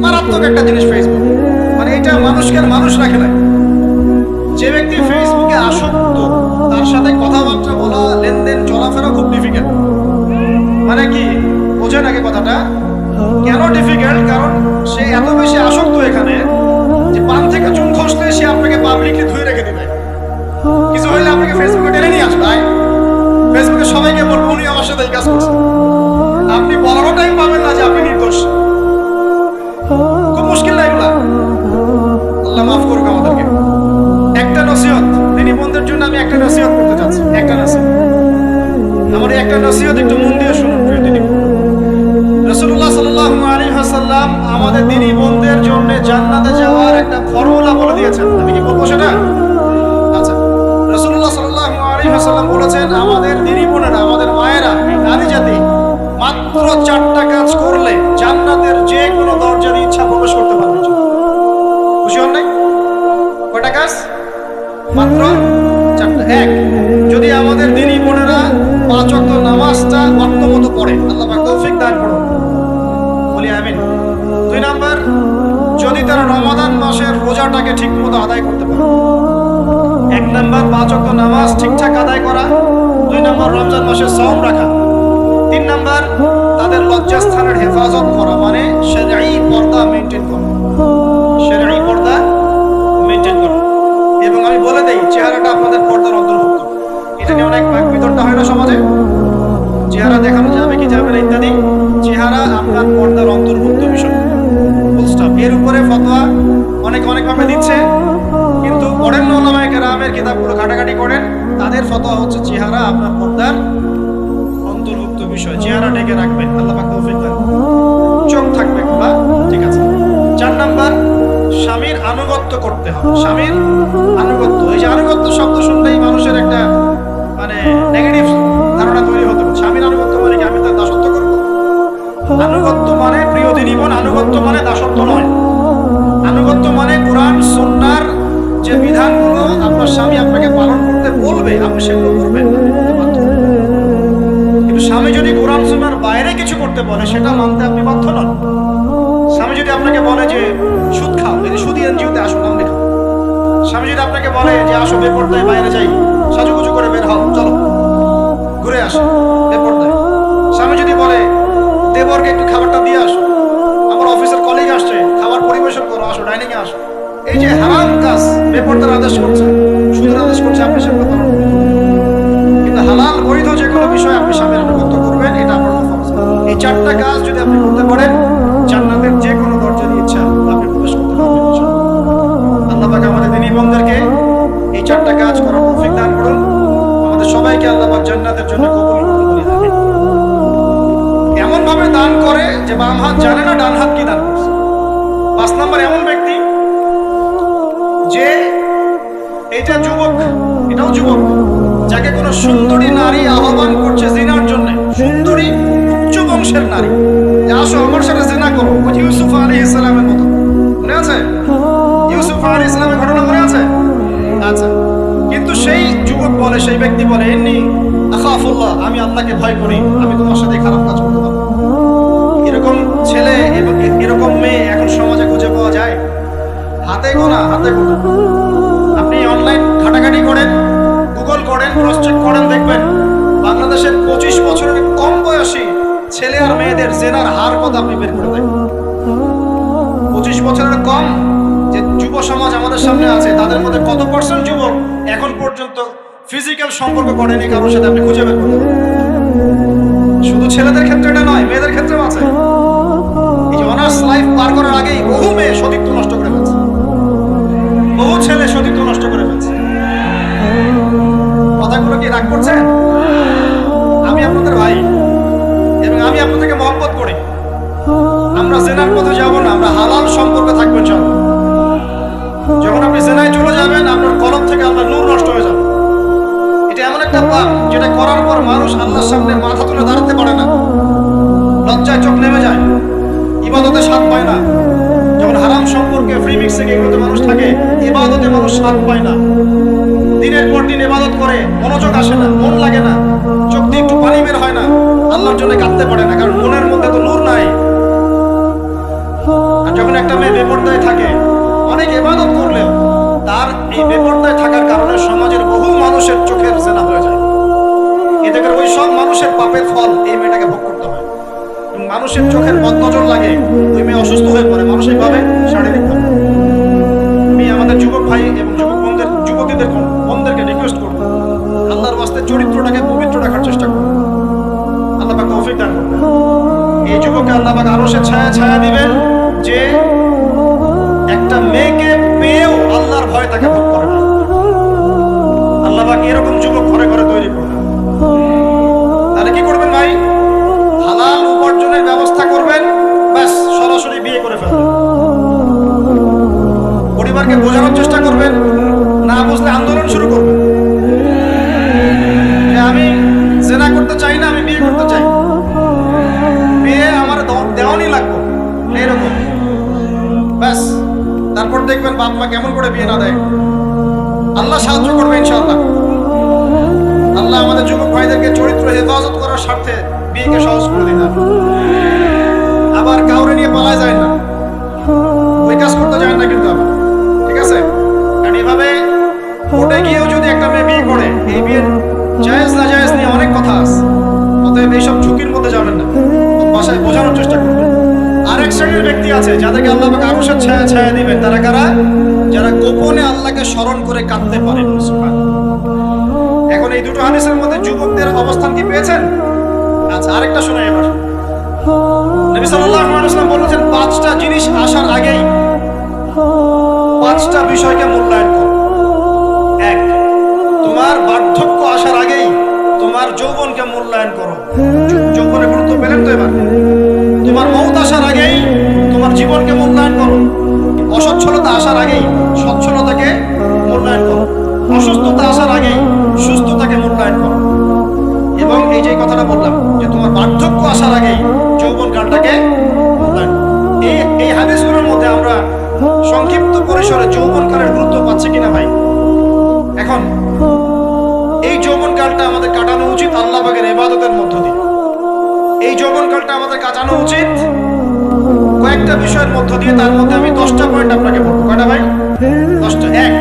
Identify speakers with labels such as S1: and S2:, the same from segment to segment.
S1: মারাত্মক একটা জিনিস ফেসবুক, মানে এটা মানুষকে আর মানুষ রাখে না। যে ব্যক্তি ফেসবুকে আসক্ত তার সাথে কথাবার্তা বলা, লেনদেন, চলাফেরা খুব ডিফিকাল্ট। মানে কি বোঝেন আগে কথাটা? কেন ডিফিকাল্ট? কারণ সে এত বেশি আসক্ত এখানে যে পান থেকে চুন খসলে সে আপনাকে পাবলিকলি ধুয়ে রেখে দিবে। কিছু হইলে আপনাকে ফেসবুকে টেনে নিয়ে আসবে, ফেসবুকে সবাইকে বলবো উনি আমার সাথে এই কাজ করছে। আপনি বলারও টাইম পাবেন না যে আপনি নির্দোষ। খুব মুশকিল না এগুলা? আল্লাহ মাফ করুক আমাদেরকে। একটা নসিহত দিনী বন্ধুদের জন্য আমি একটা নসিহত করতে চাচ্ছি, একটা নসিহত। আমার এই একটা নসিহত একটু মন দিয়ে শুনুন প্রিয় দিনী বন্ধু। রাসূলুল্লাহ সাল্লাল্লাহু আলাইহি ওয়াসাল্লাম আমাদের দিনী বন্ধুদের জন্য জান্নাতে যাওয়ার একটা ফর্মুলা বলে দিয়েছেন। আমি কি বলবো সেটা? আচ্ছা, রাসূলুল্লাহ সাল্লাল্লাহু আলাইহি ওয়াসাল্লাম বলেছেন আমাদের দিনী বোনেরা, আমাদের মায়েরা, নারী জাতি মাত্র 4টা কাজ করলে জান্নাতের যে কোনো দরজা দিয়ে ইচ্ছা প্রবেশ করতে পারবে। খুশি হন নাই? কয়টা কাজ? মাত্র 4টা। এক, যদি আমাদের দিনী বোনেরা 5 ওয়াক্ত নামাজটা ওয়াক্ত মতো পড়ে, আল্লাহ পাক তৌফিক দান করুন, বলি আমিন। 2 নাম্বার, যদি তারা রমাদান মাসের রোজাটাকে ঠিক মতো আদায় করতে পারে। 1 নাম্বার 5 ওয়াক্ত নামাজ ঠিকঠাক আদায় করা, 2 নাম্বার রমজান মাসে সাওম রাখা, 3 নাম্বার তাদের লজ্জাস্থানের হেফাজত করা, মানে শরঈ পর্দা মেইনটেইন করা, শরঈ পর্দা মেইনটেইন করা। এবং আমি বলে দেই, চেহারাটা আপনাদের পর্দার অন্তর্ভুক্ত। এটা নিয়ে অনেক বিতর্কটা হয় না সমাজে, চেহারা দেখানো যাবে কি যাবে না ইত্যাদি। চেহারা আপনার পর্দার অন্তর্ভুক্ত বিষয়, ফুল স্টপ। এর উপরে ফতোয়া অনেকভাবে দিচ্ছে, কিন্তু পড়েন না ওলামায়ে কেরামের কিতাবগুলো ঘাটাঘাটি করেন, তাদের ফতোয়া হচ্ছে চেহারা আপনার পর্দার অন্তর্ভুক্ত বিষয়, চেহারা ঢেকে রাখবেন, আল্লাহ পাক তৌফিক দান। চোখ থাকবে খোলা, ঠিক আছে। 4 নাম্বার, স্বামীর আনুগত্য করতে হবে। স্বামীর আনুগত্য, এই যে আনুগত্য শব্দ শুনলেই মানুষের একটা মানে নেগেটিভ ধারণা তৈরি হতে পারে। স্বামীর আনুগত্য মানে কি আমি তার দাসত্ব করবো? আনুগত্য মানে প্রিয় দিনী বোন, আনুগত্য মানে দাসত্ব নয়। আনুগত্য মানে কোরআন সুন্নাহর যে বিধানগুলো আপনার স্বামী আপনাকে পালন করতে বলবে, আপনি সেগুলো করবেন। কিন্তু স্বামী যদি কোরআন সুন্নাহর বাইরে কিছু করতে বলে, সেটা মানতে আপনি বাধ্য নন। স্বামী যদি আপনাকে বলে যে সুদ খাও, যদি সুদী এনজিওতে আসো, নাম লেখাও। স্বামী যদি আপনাকে বলে যে আসো বেপরদায় বাইরে যাই, সাজুগুজু করে বের হও, চলো ঘুরে আসো বেপরদায়। স্বামী যদি বলে দেবরকে একটু খাবারটা দিয়ে আসো, আমার অফিসের কলিগ আসছে, খাবার পরিবেশন করো, আসো ডাইনিং এ আসো। এই যে হারাম কাজ, বেপরদার আদেশ করছে, সুদের আদেশ করছে, আপনি সেগুলো পালন করবেন। কিন্তু হালাল বৈধ যেগুলো বিষয় আপনি স্বামীর আনুগত্য করবেন, এটা আপনার ফরজ। এই 4টা কাজ যদি আপনি করতে পারেন, জান্নাতের যে কোনো দরজা দিয়ে ইচ্ছা আপনি প্রবেশ করতে পারবেন ইনশাআল্লাহ। আল্লাহ পাক আমাদের দিনী বোনদেরকে এই 4টা কাজ করার তৌফিক দান করুন। আমাদের সবাইকে আল্লাহ পাক জান্নাতের জন্য কবুল করুন, বলি আমিন। এমন ভাবে দান করে যে বাম হাত জানে না ডান হাত কি দান করছে। 5 নাম্বার, এমন ব্যক্তি যে এটা যুবক, এটাও যুবক, যাকে কোনো সুন্দরী নারী আহ্বান করছে জিনার জন্য, সুন্দরী উচ্চ বংশের নারী, যে আসো আমার সাথে জিনা করো, ওই ইউসুফ আলাইহিস সালামের মতো। মনে আছে ইউসুফ আলাইহিস সালামের ঘটনা? মনে আছে? আচ্ছা, কিন্তু সেই যুবক বলে, সেই ব্যক্তি বলে ইন্নী আখাফুল্লাহ, আমি আল্লাহকে ভয় করি, আমি তোমার সাথে খারাপ কাজ করতে পারবো। এরকম ছেলে এবং এরকম মেয়ে এখন সমাজে খুঁজে পাওয়া যায় হাতে গোনা, হাতে গোনা। আপনি অনলাইন ঘাটাঘাটি করেন, গুগল করেন, ক্রস চেক করেন, দেখবেন বাংলাদেশের 25 বছরের কম বয়সী ছেলে আর মেয়েদের জেনার হার কত আপনি বের করে দেখবেন। 25 বছরের কম যে যুব সমাজ আমাদের সামনে আছে, তাদের মধ্যে কত পার্সেন্ট যুবক এখন পর্যন্ত ফিজিক্যাল সম্পর্ক করেনি কারোর সাথে, আপনি খুঁজে বের করতে পারেন। শুধু ছেলেদের ক্ষেত্রে এটা নয়, মেয়েদের ক্ষেত্রেও আছে। এই যে অনার্স লাইফ পার করার আগেই বহু মেয়ে সতীত্ব নষ্ট করে ফেলছে, বহু ছেলে সতীত্ব নষ্ট করে ফেলছে। কথাগুলো কি রাগ করছেন? আমি আপনাদের ভাই এবং আমি আপনাদেরকে মহব্বত করি। আমরা জেনার পথে যাব না, আমরা হালাল সম্পর্ক থাকবো ইনশাআল্লাহ। যখন আপনি জেনায় চলে যাবেন, আপনার কলম থেকে আল্লাহর নূর নষ্ট হয়ে যাবে। এটা এমন একটা পাপ যেটা করার পর মানুষ আল্লাহর সামনে মাথা তুলে দাঁড়াতে পারে না, লজ্জায় চোখ নেমে যায়, ইবাদতে স্বাদ পায় না। যখন হারাম সম্পর্কে ফ্রি মিক্সিং এগুলোতে মানুষ থাকে, ইবাদতে মানুষ স্বাদ পায় না। দিনের পর দিন ইবাদত করে, মনোযোগ আসে না, মন লাগে না, চোখ দিয়ে একটু পানি বের হয় না, আল্লাহর জন্য কাঁদতে পারে না, কারণ মনের মধ্যে তো নূর নাই। আর যখন একটা মেয়ে বেপরদায় থাকে, অনেক ইবাদত করলেও তার এই বেপরদায় থাকার কারণে সমাজের বহু মানুষের চোখের জেনা হয়ে যায়। এতে করে ওই সব মানুষের পাপের ফল এই মেয়েটাকে ভোগ করতে হয়। মানুষের চোখের বদনজর লাগে, ওই মেয়ে অসুস্থ হয়ে পড়ে মানসিকভাবে, শারীরিকভাবে। আমি আমাদের যুবক ভাই এবং যুবতীদের বোনদেরকে রিকোয়েস্ট করব, আল্লাহর ওয়াস্তে চরিত্রটাকে পবিত্র রাখার চেষ্টা করুন। আল্লাহ পাক তৌফিক দান করবেন। এই যুবককে আল্লাহ পাক আরশের ছায়া দিবেন যে একটা মেয়েকে পেয়েও আল্লাহর ভয় তাকে ভোগ করে না। আল্লাহ পাক এরকম যুবক ঘরে ঘরে তৈরি করবেন। তাহলে কি করবেন ভাই? হালাল উপার্জনের ব্যবস্থা করবেন, ব্যাস সরাসরি বিয়ে করে ফেলবেন। পরিবারকে বোঝানোর চেষ্টা করবেন, না বুঝলে আন্দোলন শুরু করবেন যে আমি জেনা করতে চাই না, আমি বিয়ে করতে চাই, বিয়ে আমার দেওয়ানি লাগবে, এরকম ব্যাস। তারপর দেখবেন বাপ মা কেমন করে বিয়ে না দেয়। আল্লাহ সাহায্য করবে ইনশাআল্লাহ। আল্লাহ আমাদের যুবক ভাইদেরকে চরিত্র হেফাজত করার স্বার্থে বিয়েকে সহজ করে দিন। আবার কাউরে নিয়ে পালা যায় না, ওই কাজ করতে যায় না কিন্তু আবার, ঠিক আছে? কারণ এভাবে কোর্টে গিয়েও যদি একটা মেয়ে বিয়ে করে, এই বিয়ের জায়েজ না জায়েজ নিয়ে অনেক কথা আছে। অতএব এইসব ঝুঁকির মধ্যে যাবেন না, বাসায় বোঝানোর চেষ্টা করবেন। আরেক শ্রেণীর ব্যক্তি আছে যাদেরকে আল্লাহ পাক আরশের ছায়া দিবেন। তারা কারা? যারা গোপনে আল্লাহকে স্মরণ করে কাঁদতে পারেন। এখন এই দুটো হাদিসের মধ্যে যুবকদের অবস্থান কি পেয়েছেন? আচ্ছা, আরেকটা শোনাই এবার। নবী সাল্লাল্লাহু আলাইহি ওয়াসাল্লাম বলেছেন, 5টা জিনিস আসার আগেই 5টা বিষয়কে মূল্যায়ন করো। 1, তোমার বার্ধক্য আসার আগেই তোমার যৌবনকে মূল্যায়ন করো। যৌবনের গুরুত্ব পেলেন তো এবার? তোমার মওত আসার আগেই তোমার জীবনকে মূল্যায়ন করো। অসচ্ছলতা আসার আগেই সচ্ছলতাকে মূল্যায়ন করো। অসুস্থতা আসার আগেই সুস্থতাকে মূল্যায়ন করো। এবং এই যে কথাটা বললাম যে তোমার বার্ধক্য আসার আগেই যৌবন কালটাকে মূল্যায়ন করো। এই হাদিসগুলোর মধ্যে আমরা সংক্ষিপ্ত পরিসরে যৌবন কালের গুরুত্ব পাচ্ছি কিনা ভাই? এখন এই যৌবন কালটা আমাদের কাটানো উচিত আল্লাহ পাকের ইবাদতের মধ্য দিয়ে। এই যৌবন কালটা আমাদের কাটানো উচিত কয়েকটা বিষয়ের মধ্য দিয়ে। তার মধ্যে আমি 10টা পয়েন্ট আপনাকে বলবো। কয়টা ভাই? 10টা। 1,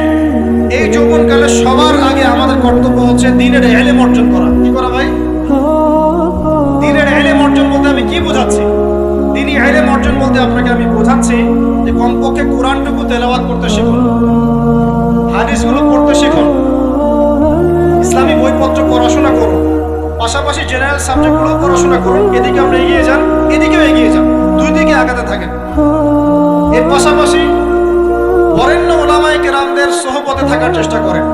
S1: এই যৌবনকালে সবার আগে আমাদের কর্তব্য হচ্ছে দ্বীনের ইলম অর্জন করা। কি করা ভাই? দ্বীনের ইলম অর্জন বলতে আমি কি বোঝাচ্ছি? দ্বীনি ইলম অর্জন বলতে আপনাকে আমি বোঝাচ্ছি যে কমপক্ষে কোরআনটুকু তেলাওয়াত করতে শিখুন, হাদিসগুলো পড়তে শিখুন, ইসলামী বইপত্র পড়াশোনা করুন, পাশাপাশি জেনারেল সাবজেক্টগুলো পড়াশোনা করুন। এদিকে আমরা এগিয়ে যান, এদিকেও এগিয়ে যান, দুই দিকে আগাতে থাকেন। এর পাশাপাশি বরেণ্য ওলামায়ে কেরামদের সোহবতে থাকার চেষ্টা করেন।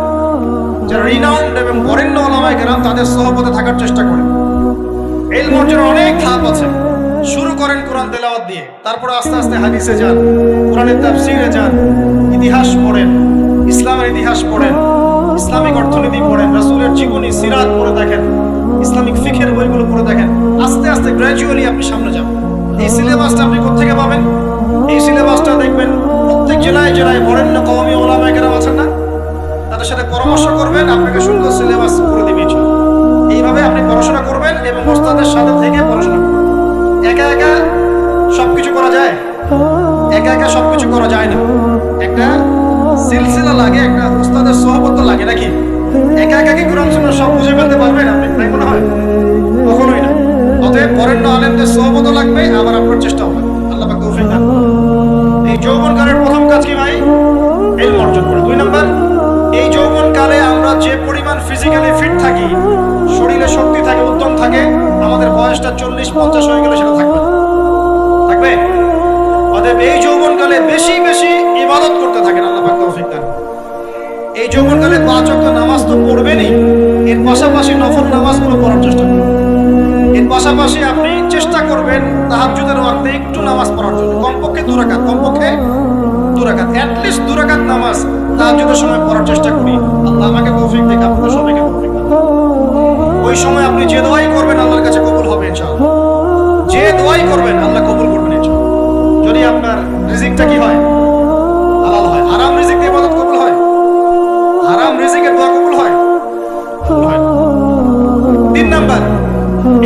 S1: যারা রিনাউন্ড এবং বরেণ্য ওলামায়ে কেরাম, তাদের সোহবতে থাকার চেষ্টা করেন। ইলম অর্জনের অনেক ধাপ আছে। শুরু করেন কোরআন তেলাওয়াত দিয়ে, তারপরে আস্তে আস্তে হাদিসে যান, কোরআনের তাফসীরে যান, ইতিহাস পড়েন, ইসলামের ইতিহাস পড়েন, ইসলামিক অর্থনীতি পড়েন, রাসূলের জীবনী সিরাত পড়ে দেখেন, ইসলামিক ফিকহের বইগুলো পড়ে দেখেন। আস্তে আস্তে গ্র্যাজুয়ালি আপনি সামনে যান। এই সিলেবাসটা আপনি কোত্থেকে পাবেন? এই সিলেবাসটা দেখবেন প্রত্যেক জেলায় জেলায় বরেণ্য কওমি ওলামায়ে কেরাম আছেন না, তাদের সাথে পরামর্শ করবেন, আপনাকে সুন্দর সিলেবাস করে দিবে ইনশাআল্লাহ। এইভাবে আপনি পড়াশোনা করবেন এবং ওস্তাদের সাথে থেকে পড়াশোনা করবেন। একা একা সবকিছু করা যায়? একা একা সবকিছু করা যায় না। একটা সিলসিলা লাগে, একটা ওস্তাদের সোহবত লাগে, নাকি? একা একা কি কোরআন সুন্নাহ সব বুঝে ফেলতে পারবেন আপনি? তাই মনে হয়? কখনোই না। অতএব বরেণ্য আলেমদের সোহবত লাগবে, আবার আপনার চেষ্টাও লাগবে। আল্লাহ পাক তৌফিক দান করুন। এই যৌবনকালের প্রথম কাজ কি ভাই? ইলম অর্জন করা। 2 নাম্বার, এই যৌবনকালে আমরা যে পরিমাণ ফিজিক্যালি ফিট থাকি, শরীরে শক্তি থাকে, উদ্যম থাকে, আমাদের বয়সটা 40-50 হয়ে গেলে সেটা থাকবে না। থাকবে? অতএব এই যৌবনকালে বেশি বেশি ইবাদত করতে থাকেন। আল্লাহ পাক তৌফিক দান করুন। এই যৌবনকালে 5 ওয়াক্ত নামাজ তো পড়বেনই, এর পাশাপাশি নফল নামাজগুলো পড়ার চেষ্টা করবেন। এর পাশাপাশি আপনি চেষ্টা করবেন তাহাজ্জুদের ওয়াক্তে একটু নামাজ পড়ার জন্য, কমপক্ষে 2 রাকাত, কমপক্ষে 2 রাকাত, অ্যাটলিস্ট 2 রাকাত নামাজ তাহাজ্জুদের সময় পড়ার চেষ্টা করি। আল্লাহ আমাকে তৌফিক দিক, আপনাদের সবাইকে তৌফিক দান। ওই সময় আপনি যে দোয়াই করবেন আল্লাহর কাছে কবুল হবে ইনশাআল্লাহ। যে দোয়াই করবেন আল্লাহ কবুল করবেন ইনশাআল্লাহ। যদি আপনার রিজিকটা কি হয়? হালাল হয়। হারাম রিজিক দিয়ে ইবাদত কবুল হয়? হারাম রিজিকের দোয়া কবুল হয়? হয় না। 3 নাম্বার,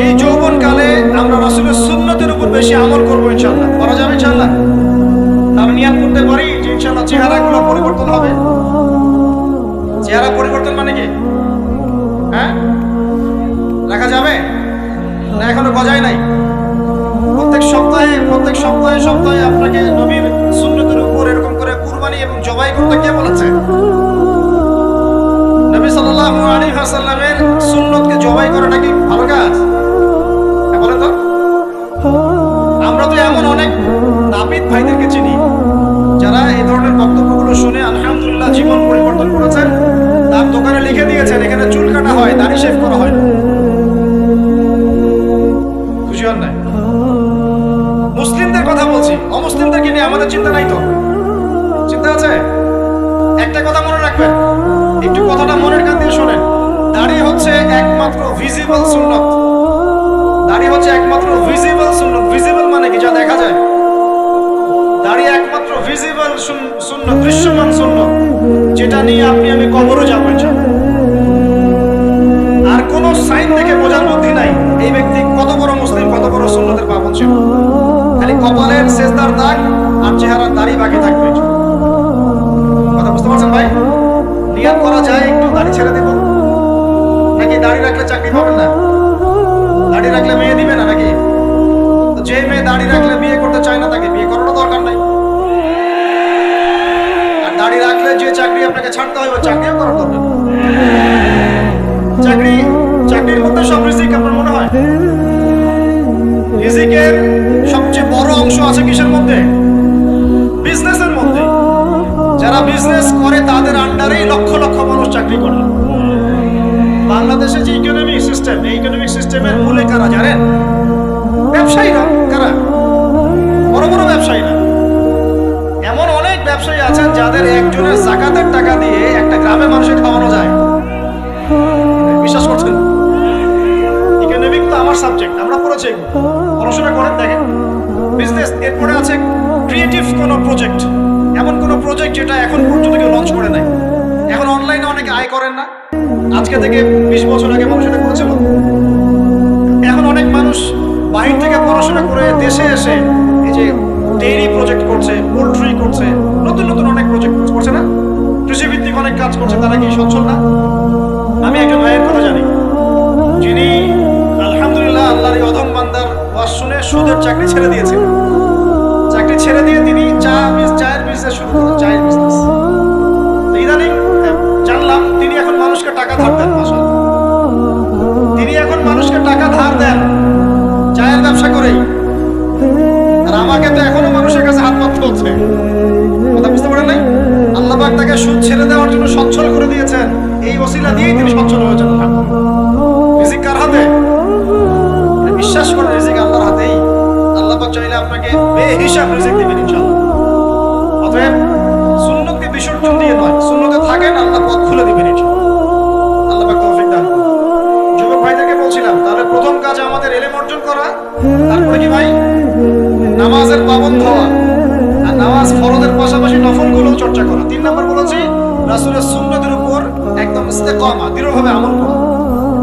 S1: এই যৌবনকালে আমরা রাসূলের সুন্নতের উপর বেশি আমল করব ইনশাআল্লাহ। করা যাবে ইনশাআল্লাহ? ইনশাআল্লাহ চেহারাগুলো পরিবর্তন হবে। চেহারা পরিবর্তন মানে কি? হ্যাঁ, রাখা যাবে না? এখনো গজায় নাই। প্রত্যেক সপ্তাহে আপনাকে নবীর সুন্নতের উপর এরকম করে কুরবানি এবং জবাই করতে কে বলেছে? নবী সাল্লাল্লাহু আলাইহি ওয়াসাল্লামের সুন্নতকে জবাই করাটা কি ভালো কাজ? বলেন তো। আমরা তো এমন অনেক নাপিত ভাইদেরকে চিনি যারা এই ধরনের বক্তব্যগুলো শুনে আলহামদুলিল্লাহ জীবন পরিবর্তন করেছেন। তার দোকানে লিখে দিয়েছেন এখানে চুল কাটা হয়, দাড়ি শেভ করা হয় না। খুশি হন নাই? মুসলিমদের কথা বলছি, অমুসলিমদেরকে নিয়ে আমাদের চিন্তা নাই তো? চিন্তা আছে? একটা কথা মনে রাখবেন, একটু কথাটা মনের কান দিয়ে শোনেন। দাড়ি হচ্ছে একমাত্র ভিজিবল সুন্নাত। দাড়ি হচ্ছে একমাত্র ভিজিবল সুন্নাত। ভিজিবল মানে কি? যা দেখা যায়। দাড়ি একমাত্র ভিজিবল সুন্নাত, দৃশ্যমান সুন্নাত, যেটা নিয়ে আমি কবরে যাব ইনশাআল্লাহ। আর কোন সাইন দেখে বোঝার বুদ্ধি নাই এই ব্যক্তি কত বড় মুসলিম, কত বড় সুন্নতের পাবন ছিল। খালি কপালের সেজদার দাগ আর চেহারার দাড়ি বাকি থাকবে। কথা বুঝতে পারছেন ভাই? নিয়ত করা যায় একটু দাড়ি ছেড়ে দেব, নাকি দাড়ি রাখলে চাকরি পাবেন না? দাড়ি রাখলে মেয়ে দিবে না নাকি? যে মেয়ে দাড়ি রাখলে বিয়ে করতে চায় না তাকে বিয়ে করারও দরকার নাই। আর দাড়ি রাখলে যে চাকরি আপনাকে ছাড়তে হয় ওই চাকরিও করার দরকার। চাকরির মধ্যে সব রিজিক আপনার মনে হয়? রিজিকের সবচেয়ে বড় অংশ আছে কিসের মধ্যে? বিজনেসের মধ্যে। যারা বিজনেস করে তাদের আন্ডারেই লক্ষ লক্ষ মানুষ চাকরি করে। বাংলাদেশের যে ইকোনমিক সিস্টেম, এই ইকোনমিক সিস্টেমের মূলে কারা জানেন? ব্যবসায়ীরা। কারা? বড় বড় ব্যবসায়ীরা। এমন অনেক ব্যবসায়ী আছেন যাদের একজনের যাকাতের টাকা দিয়ে একটা গ্রামের মানুষকে খাওয়ানো যায়। বিশ্বাস করছেন? ইকোনমিক তো আমার সাবজেক্ট, আমরা পড়েছি, পড়াশোনা করেন, দেখেন। বিজনেস, এরপরে আছে ক্রিয়েটিভ কোনো প্রজেক্ট, এমন কোনো প্রজেক্ট যেটা এখন পর্যন্ত কেউ লঞ্চ করে নাই। এখন অনলাইনে অনেকে আয় করেন না, আজকে থেকে 20 বছর আগে মানুষ এটা করেছিল। এখন অনেক মানুষ বাহির থেকে পড়াশোনা করে দেশে এসে এই যে ডেইরি প্রজেক্ট করছে, পোল্ট্রি করছে, নতুন নতুন অনেক প্রজেক্ট করছে না? কৃষিভিত্তিক অনেক কাজ করছে। তারা কি সচ্ছল না? আমি একজন ভাইয়ের কথা জানি, যিনি আলহামদুলিল্লাহ আল্লাহর এই অধম বান্দার ওয়াজ শুনে সুদের চাকরি ছেড়ে দিয়েছেন। চাকরি ছেড়ে দিয়ে তিনি চায়ের বিজনেস শুরু করেন, চায়ের বিজনেস। ইদানিং জানলাম তিনি এখন মানুষকে টাকা ধার দেন। মাশাআল্লাহ, তিনি এখন মানুষকে টাকা ধার দেন চায়ের ব্যবসা করেই। আর আমাকে তো এখনো মানুষের কাছে হাত পাততে হচ্ছে। কথা বুঝতে পারেন নাই? আল্লাহ পাক তাকে সুদ ছেড়ে দেওয়ার জন্য সচ্ছল করে দিয়েছেন। এই ওসিলা দিয়েই তিনি সচ্ছল হয়েছেন। রিজিক কার হাতে? বিশ্বাস করেন রিজিক আল্লাহর হাতেই। আল্লাহ পাক চাইলে আপনাকে বেহিসাব রিজিক দিবেন ইনশাআল্লাহ। অতএব সুন্নতকে বিসর্জন দিয়ে নয়, সুন্নতে থাকেন, আল্লাহ পথ খুলে দিবেন ইনশাআল্লাহ। আল্লাহ পাক তৌফিক দান করুন। যুবক ভাইদেরকে বলছিলাম, তাহলে প্রথম কাজ আমাদের ইলম অর্জন করা, তারপরে কি ভাই? নামাজের পাবন্দ হওয়া, আর নামাজ ফরজের পাশাপাশি নফলগুলোও চর্চা করা। 3 নম্বর বলেছি রাসূলের সুন্নতের উপর একদম ইস্তেকামা, দৃঢ়ভাবে আমল করা।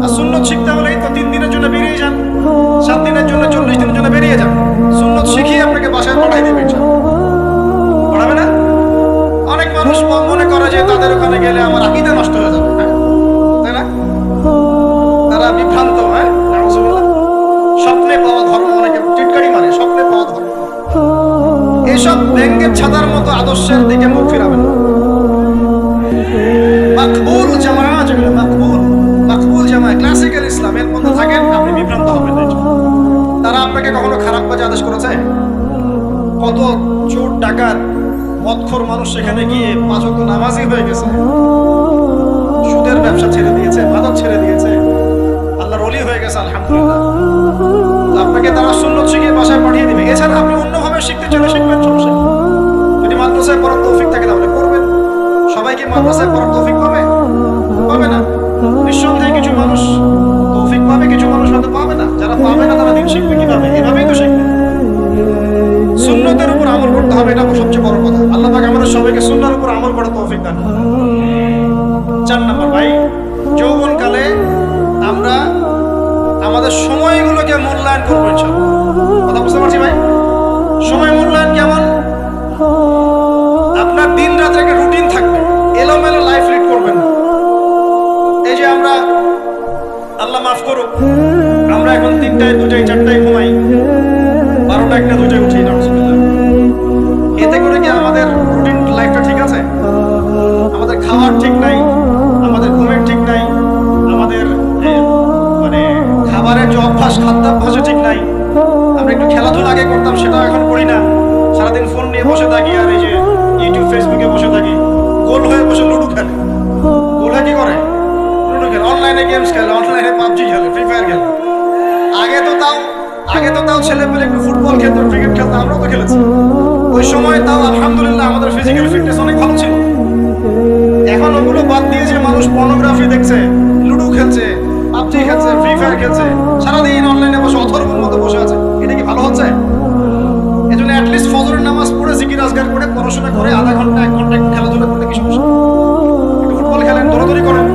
S1: আর সুন্নত শিখতে হলেই তো 3 দিনের জন্য বেরিয়ে যান, 7 দিনের জন্য, 40 দিনের জন্য বেরিয়ে যান। সুন্নত শিখিয়ে আপনাকে বাসায় পাঠাই দেবে ইনশাআল্লাহ। পড়াবে না? অনেক মানুষ মনে করে যে তাদের ওখানে গেলে আমার আকীদা নষ্ট হয়ে যাবে, তাই না? তারা বিভ্রান্ত। হ্যাঁ, নাউযুবিল্লাহ। স্বপ্নে পাওয়া ধর্ম, অনেকে টিটকারি মারে, স্বপ্নে পাওয়া ধর্ম। এসব ব্যাঙ্গের ছাতার মতো আদর্শের দিকে মুখ ফিরাবেন না। মাকবুল জামা, যেগুলো মাকবুল জামা, ক্লাসিক্যাল ইসলামের মধ্যে থাকেন, আপনি বিভ্রান্ত হবেন না। তারা আপনাকে কখনো খারাপ কাজে আদেশ করেছে? কত চোর ডাকাত মদখোর মানুষ সেখানে গিয়ে 5 ওয়াক্ত নামাজি হয়ে গেছে, সুদের ব্যবসা ছেড়ে দিয়েছে, মাদক ছেড়ে দিয়েছে, আল্লাহর ওলি হয়ে গেছে আলহামদুলিল্লাহ। আপনাকে তারা সুন্নত শিখিয়ে বাসায় পাঠিয়ে দিবে। এছাড়া আপনি অন্যভাবে শিখতে চলে শিখবেন, সমস্যা। যদি মাদ্রাসায় পড়ার তৌফিক থাকে তাহলে পড়বেন। সবাইকে মাদ্রাসায় পড়ার তৌফিক পাবে না। নিঃসন্দেহে কিছু মানুষ তৌফিক পাবে, কিছু মানুষ হয়তো পাবে না। যারা পাবে না তারা দিন শিখবে কিভাবে? এভাবেই তো শিখবে। সুন্নতের উপর আমল করতে হবে, এটা সবচেয়ে বড় কথা। আল্লাহ পাক আমাদের সবাইকে সুন্নাহর উপর আমল করার তৌফিক দান করুন। 4 নম্বর ভাই, যৌবনকালে আমরা আমাদের সময়গুলোকে মূল্যায়ন করবো ইনশাআল্লাহ। কথা বুঝতে পারছি ভাই? সময় মূল্যায়ন কেমন? আপনার দিন রাতের একটা রুটিন থাকবে, এলোমেলো লাইফ লিড করবেন না। এই যে আমরা, আল্লাহ মাফ করুক, আমরা এখন 3টায় 2টায় 4টায় ঘুমাই, 12টা 1টা 2টায় উঠি, নাউজুবিল্লাহ। এতে করে কি আমাদের রুটিন লাইফটা ঠিক আছে? আমাদের খাওয়ার ঠিক নাই, আমাদের ঘুমের ঠিক নাই, আমাদের মানে খাবারের যে অভ্যাস, খাদ্যাভ্যাসও ঠিক নাই। আমরা একটু খেলাধুলা আগে করতাম, সেটা এখন করি না। সারাদিন ফোন নিয়ে বসে থাকি, আর এই যে ইউটিউব ফেসবুকে বসে থাকি। গোল হয়ে বসে লুডো খেলে, গোল হয়ে কি করে? লুডো খেলে, অনলাইনে গেমস খেলে, অনলাইনে পাবজি খেলে, ফ্রি ফায়ার খেলে। আগে তো তাও ছেলে পেলে একটু ফুটবল খেলতো, ক্রিকেট খেলতো, আমরাও তো খেলেছি। ওই সময় তাও আলহামদুলিল্লাহ আমাদের ফিজিক্যাল ফিটনেস অনেক ভালো ছিল। এখন ওগুলো বাদ দিয়ে যে মানুষ পর্নোগ্রাফি দেখছে, লুডো খেলছে, পাবজি খেলছে, ফ্রি ফায়ার খেলছে, সারাদিন অনলাইনে বসে অথর্বর মতো বসে আছে, এটা কি ভালো হচ্ছে? এজন্য অ্যাটলিস্ট ফজরের নামাজ পড়ে জিকির আজগার করে পড়াশোনা করে আধা ঘন্টা 1 ঘন্টা একটু খেলাধুলা করতে কি সমস্যা? একটু ফুটবল খেলেন, দৌড়াদৌড়ি করেন,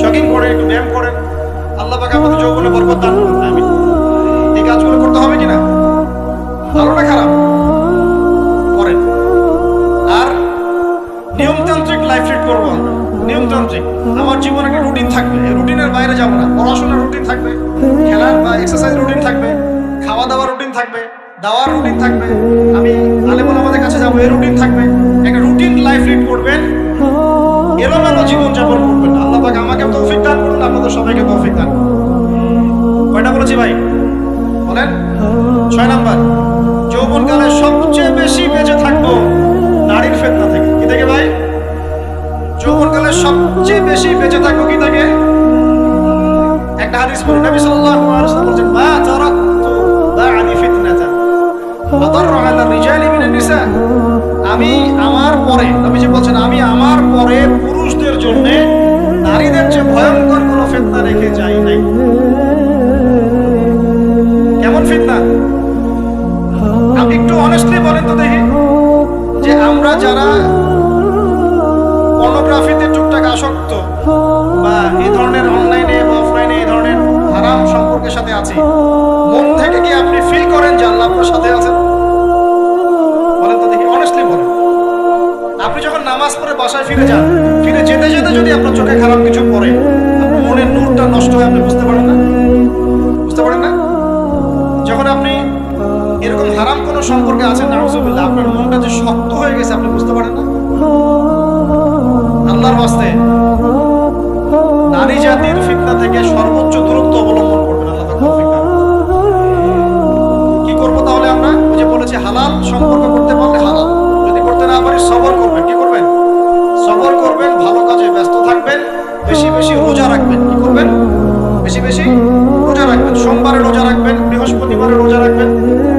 S1: জগিং করেন, একটু ব্যায়াম করেন। আল্লাহ পাক আমাদের যৌবনে বরকত দান করুন, আমিন। এই কাজগুলো করতে হবে কিনা? ভালো না খারাপ? করেন। আর নিয়মতান্ত্রিক লাইফ লিড করবো আমরা, নিয়মতান্ত্রিক। আমার জীবনে একটা রুটিন থাকবে, এই রুটিনের বাইরে যাবো না। পড়াশোনার রুটিন থাকবে, খেলার বা এক্সারসাইজ রুটিন থাকবে, খাওয়া দাওয়ার রুটিন থাকবে, দাওয়ার রুটিন থাকবে, আমি আলেমুল আমাদের কাছে যাবো, এই রুটিন থাকবে। একটা রুটিন লাইফ লিড করবেন, এলোমেলো জীবন যাপন করবেন। আল্লাহ পাক আমাকে তৌফিক দান করুন, আপনাদের সবাইকে তৌফিক দান করুন। কয়টা বলেছি ভাই? বলেন। 6 নাম্বার, যৌবনকালে সবচেয়ে বেশি বেঁচে থাকবো নারীর ফিতনা থেকে। কি থেকে ভাই? যৌবনকালে সবচেয়ে বেশি বেঁচে থাকবো কি থেকে? একটা হাদিস পড়ি, নবী সাল্লাল্লাহু আলাইহি ওয়াসাল্লাম বলেন, মা তারাকতু বা'দি ফিতনাতান আদাররু আলা রিজালি মিনান নিসা। আমি আমার পরে, নবীজি বলেন, আমি আমার পরে পুরুষদের জন্য নারীদের চেয়ে ভয়ঙ্কর কোনো ফিতনা রেখে যাই নাই। কেমন ফিতনা? আপনি একটু অনেস্টলি বলেন তো দেখি, যে আমরা যারা পর্নোগ্রাফিতে টুকটাক আসক্ত বা এই ধরনের অনলাইনে বা অফলাইনে এই ধরনের হারাম সম্পর্কের সাথে আছি, মন থেকে কি আপনি ফিল করেন যে আল্লাহ আপনার সাথে আছেন? বলেন তো দেখি, অনেস্টলি বলেন। আপনি যখন নামাজ পড়ে বাসায় ফিরে যান, ফিরে যেতে যেতে যদি আপনার চোখে খারাপ কিছু পড়ে, আপনার মনের নূরটা নষ্ট হয়, আপনি বুঝতে পারেন না? বুঝতে পারেন না? যখন আপনি এরকম হারাম কোন সম্পর্কে আছেন, নাউজুবিল্লাহ, আপনার মনটা যে শক্ত হয়ে গেছে, আপনি বুঝতে পারেন না? আল্লাহর ওয়াস্তে নারী জাতির ফিতনা থেকে সর্বোচ্চ দূরত্ব অবলম্বন করবেন। আল্লাহ তাআলা তৌফিক দান করুন। কি করব তাহলে আমরা? ওই যে বলেছি, হালাল সম্পর্ক করতে পারলে হালাল, যদি করতে না পারি সবর করবেন। কি করবেন? সবর করবেন, ভালো কাজে ব্যস্ত থাকবেন, বেশি বেশি রোজা রাখবেন। কি করবেন? বেশি বেশি রোজা রাখবেন। সোমবারে রোজা রাখবেন, বৃহস্পতিবারে রোজা রাখবেন।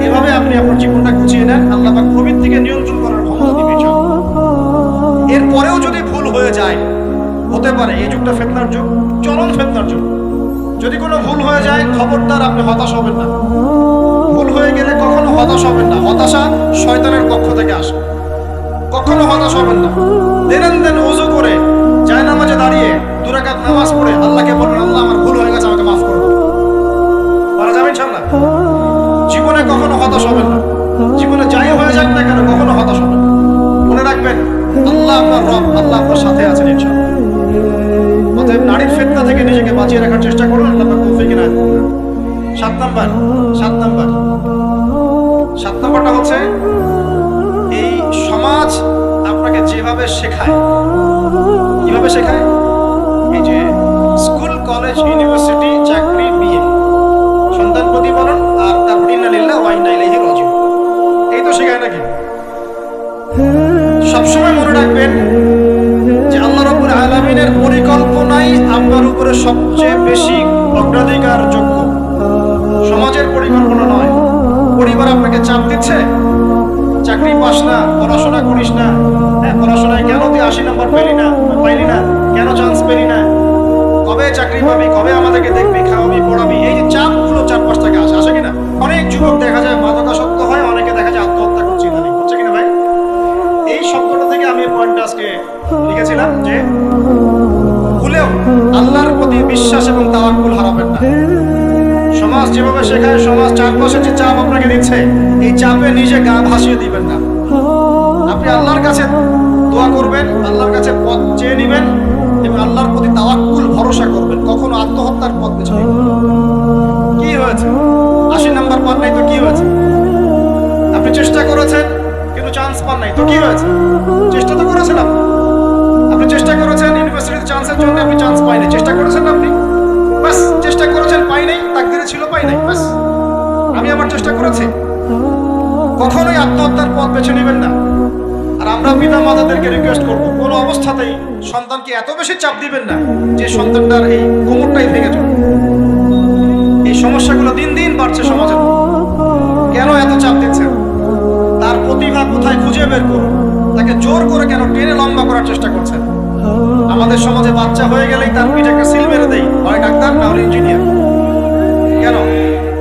S1: এভাবে আপনি আপনার জীবনটা গুছিয়ে নেন, আল্লাহ পাক প্রবৃত্তিকে নিয়ন্ত্রণ করার ক্ষমতা দিবেন। এরপরেও যদি ভুল হয়ে যায়, হতে পারে এই যুগটা ফিতনার যুগ, চরম ফিতনার যুগ। যদি কোনো ভুল হয়ে যায়, খবরদার আপনি হতাশ হবেন না। ভুল হয়ে গেলে কখনো হতাশ হবেন না। হতাশা শয়তানের পক্ষ থেকে আসে, কখনো হতাশ হবেন না। দেন ওযু করে জায়নামাজে দাঁড়িয়ে 2 রাকাত নামাজ পড়ে আল্লাহকে বলবেন, আল্লাহ আমার ভুল হয়ে গেছে, আমাকে মাফ করে দাও। পারা যাবে ইনশাআল্লাহ? জীবনে কখনো হতাশ হবেন না। জীবনে যাই হয়ে যাক না কেন, কখনো হতাশ হবেন না। মনে রাখবেন, আল্লাহ আপনার রব, আল্লাহ আপনার সাথে আছেন ইনশাআল্লাহ। অতএব নারীর ফিতনা থেকে নিজেকে বাঁচিয়ে রাখার চেষ্টা করুন, আল্লাহ পাক তৌফিক ইনায়াত করুন। 7 নাম্বারটা হচ্ছে, এই সমাজ আপনাকে যেভাবে শেখায়, কিভাবে শেখায়? এই যে স্কুল, কলেজ, ইউনিভার্সিটি, চাকরি, বিয়ে, সন্তান প্রতিপালন, আর তারপর ইন্না লিল্লাহি ওয়া ইন্না ইলাইহি রাজিউন, এই তো শেখায় নাকি? সবসময় মনে রাখবেন যে আল্লাহ রাব্বুল আলামিনের পরিকল্পনাই আপনার উপরে সবচেয়ে বেশি অগ্রাধিকার যোগ্য, সমাজের পরিকল্পনা নয়। পরিবার আপনাকে চাপ দিচ্ছে, চাকরি পাস না, পড়াশোনা করিস না, পড়াশোনায় কেন তুই 80 নম্বর পাইলি না, কেন চান্স পেলি না, কবে চাকরি পাবি, কবে আমাদেরকে দেখবি, খাওয়াবি, পড়াবি, এই যে চাপগুলো চারপাশ থেকে আসে কিনা? অনেক যুবক দেখা যায় মাদকাসক্ত হয়, অনেকে দেখা যায় আত্মহত্যা করছে, ইদানিং হচ্ছে কিনা ভাই? এই শব্দটা থেকে আমি পয়েন্টটা আজকে লিখেছিলাম যে ভুলেও আল্লাহর প্রতি বিশ্বাস এবং তাওয়াক্কুল হারাবেন না। সমাজ যেভাবে শেখায়, সমাজ চারপাশে যে চাপ আপনাকে দিচ্ছে, এই চাপে নিজে গা ভাসিয়ে দিবেন না। আপনি আল্লাহর কাছে দোয়া করবেন, আল্লাহর কাছে পথ চেয়ে নেবেন এবং আল্লাহর প্রতি তাওয়াক্কুল ভরসা করবেন। কখনো আত্মহত্যার পথ বেছে নেবেন। কি হয়েছে? 80 নাম্বার পান নাই তো কি হয়েছে? আপনি চেষ্টা করেছেন কিন্তু চান্স পান নাই তো কি হয়েছে? চেষ্টা তো করেছেন আপনি চেষ্টা করেছেন ইউনিভার্সিটিতে চান্সের জন্য, আপনি চান্স পাইনি। চেষ্টা করেছেন আপনি, বাস চেষ্টা করেছেন, পাই নাই, তাকদিরে ছিল পাই নাই, বাস। আমি আমার চেষ্টা করেছি। কখনোই আত্মহত্যার পথ বেছে নেবেন না। আর আমরা পিতা মাতাদেরকে রিকোয়েস্ট করবো, কোনো অবস্থাতেই সন্তানকে এত বেশি চাপ দিবেন না যে সন্তানটার এই কোমরটাই ভেঙে যাবে। এই সমস্যাগুলো দিন দিন বাড়ছে সমাজে। কেন এত চাপ দিচ্ছেন? তার প্রতিভা কোথায় খুঁজে বের করুন। তাকে জোর করে কেন টেনে লম্বা করার চেষ্টা করছেন? আমাদের সমাজে বাচ্চা হয়ে গেলেই তার পিঠে একটা সিল মেরে দেয়, হয় ডাক্তার না হলে ইঞ্জিনিয়ার। কেন?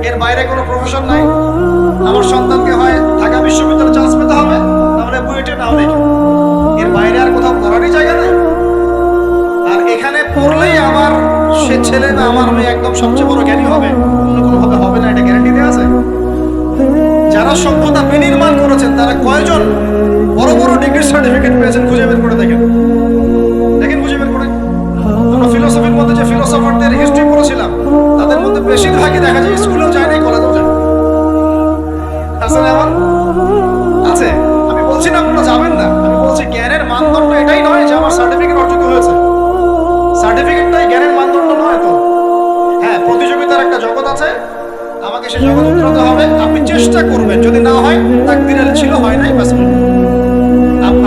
S1: এর বাইরে কোনো প্রফেশন নাই। আমার সন্তানকে হয় ঢাকা বিশ্ববিদ্যালয়ে চান্স পেতে হবে, তাহলে বুয়েটে না হলে এর বাইরে আর কোথাও পড়ারই জায়গা নেই। আর এখানে পড়লেই আমার সে ছেলে না আমার মেয়ে একদম সবচেয়ে বড় জ্ঞানী হবে, অন্য কোনোভাবে হবে না, এটা গ্যারান্টি দেওয়া আছে? যারা সভ্যতা বিনির্মাণ করেছেন তারা কয়জন বড় বড় ডিগ্রি সার্টিফিকেট পেয়েছেন খুঁজে বের করে দেখেন, খুঁজে বের করে। আমরা ফিলোসফির মধ্যে যে ফিলোসফারদের হিস্ট্রি পড়েছিলাম তাদের মধ্যে বেশিরভাগই দেখা যায় স্কুলেও যায় নাই, কলেজেও যায় আসলে এমন আছে। আমি বলছি না আপনারা যাবেন না, আমি বলছি জ্ঞানের মানদণ্ড এটাই নয় যে আমার সার্টিফিকেট অর্জিত হয়েছে। সার্টিফিকেটটাই জ্ঞানের মানদণ্ড নয় তো। হ্যাঁ, প্রতিযোগিতার একটা জগৎ আছে, আমাকে সে জগৎ উতরাতে হবে। আপনি চেষ্টা করবেন, যদি না হয় তাকদীরে ছিল, হয় নাই, বাস।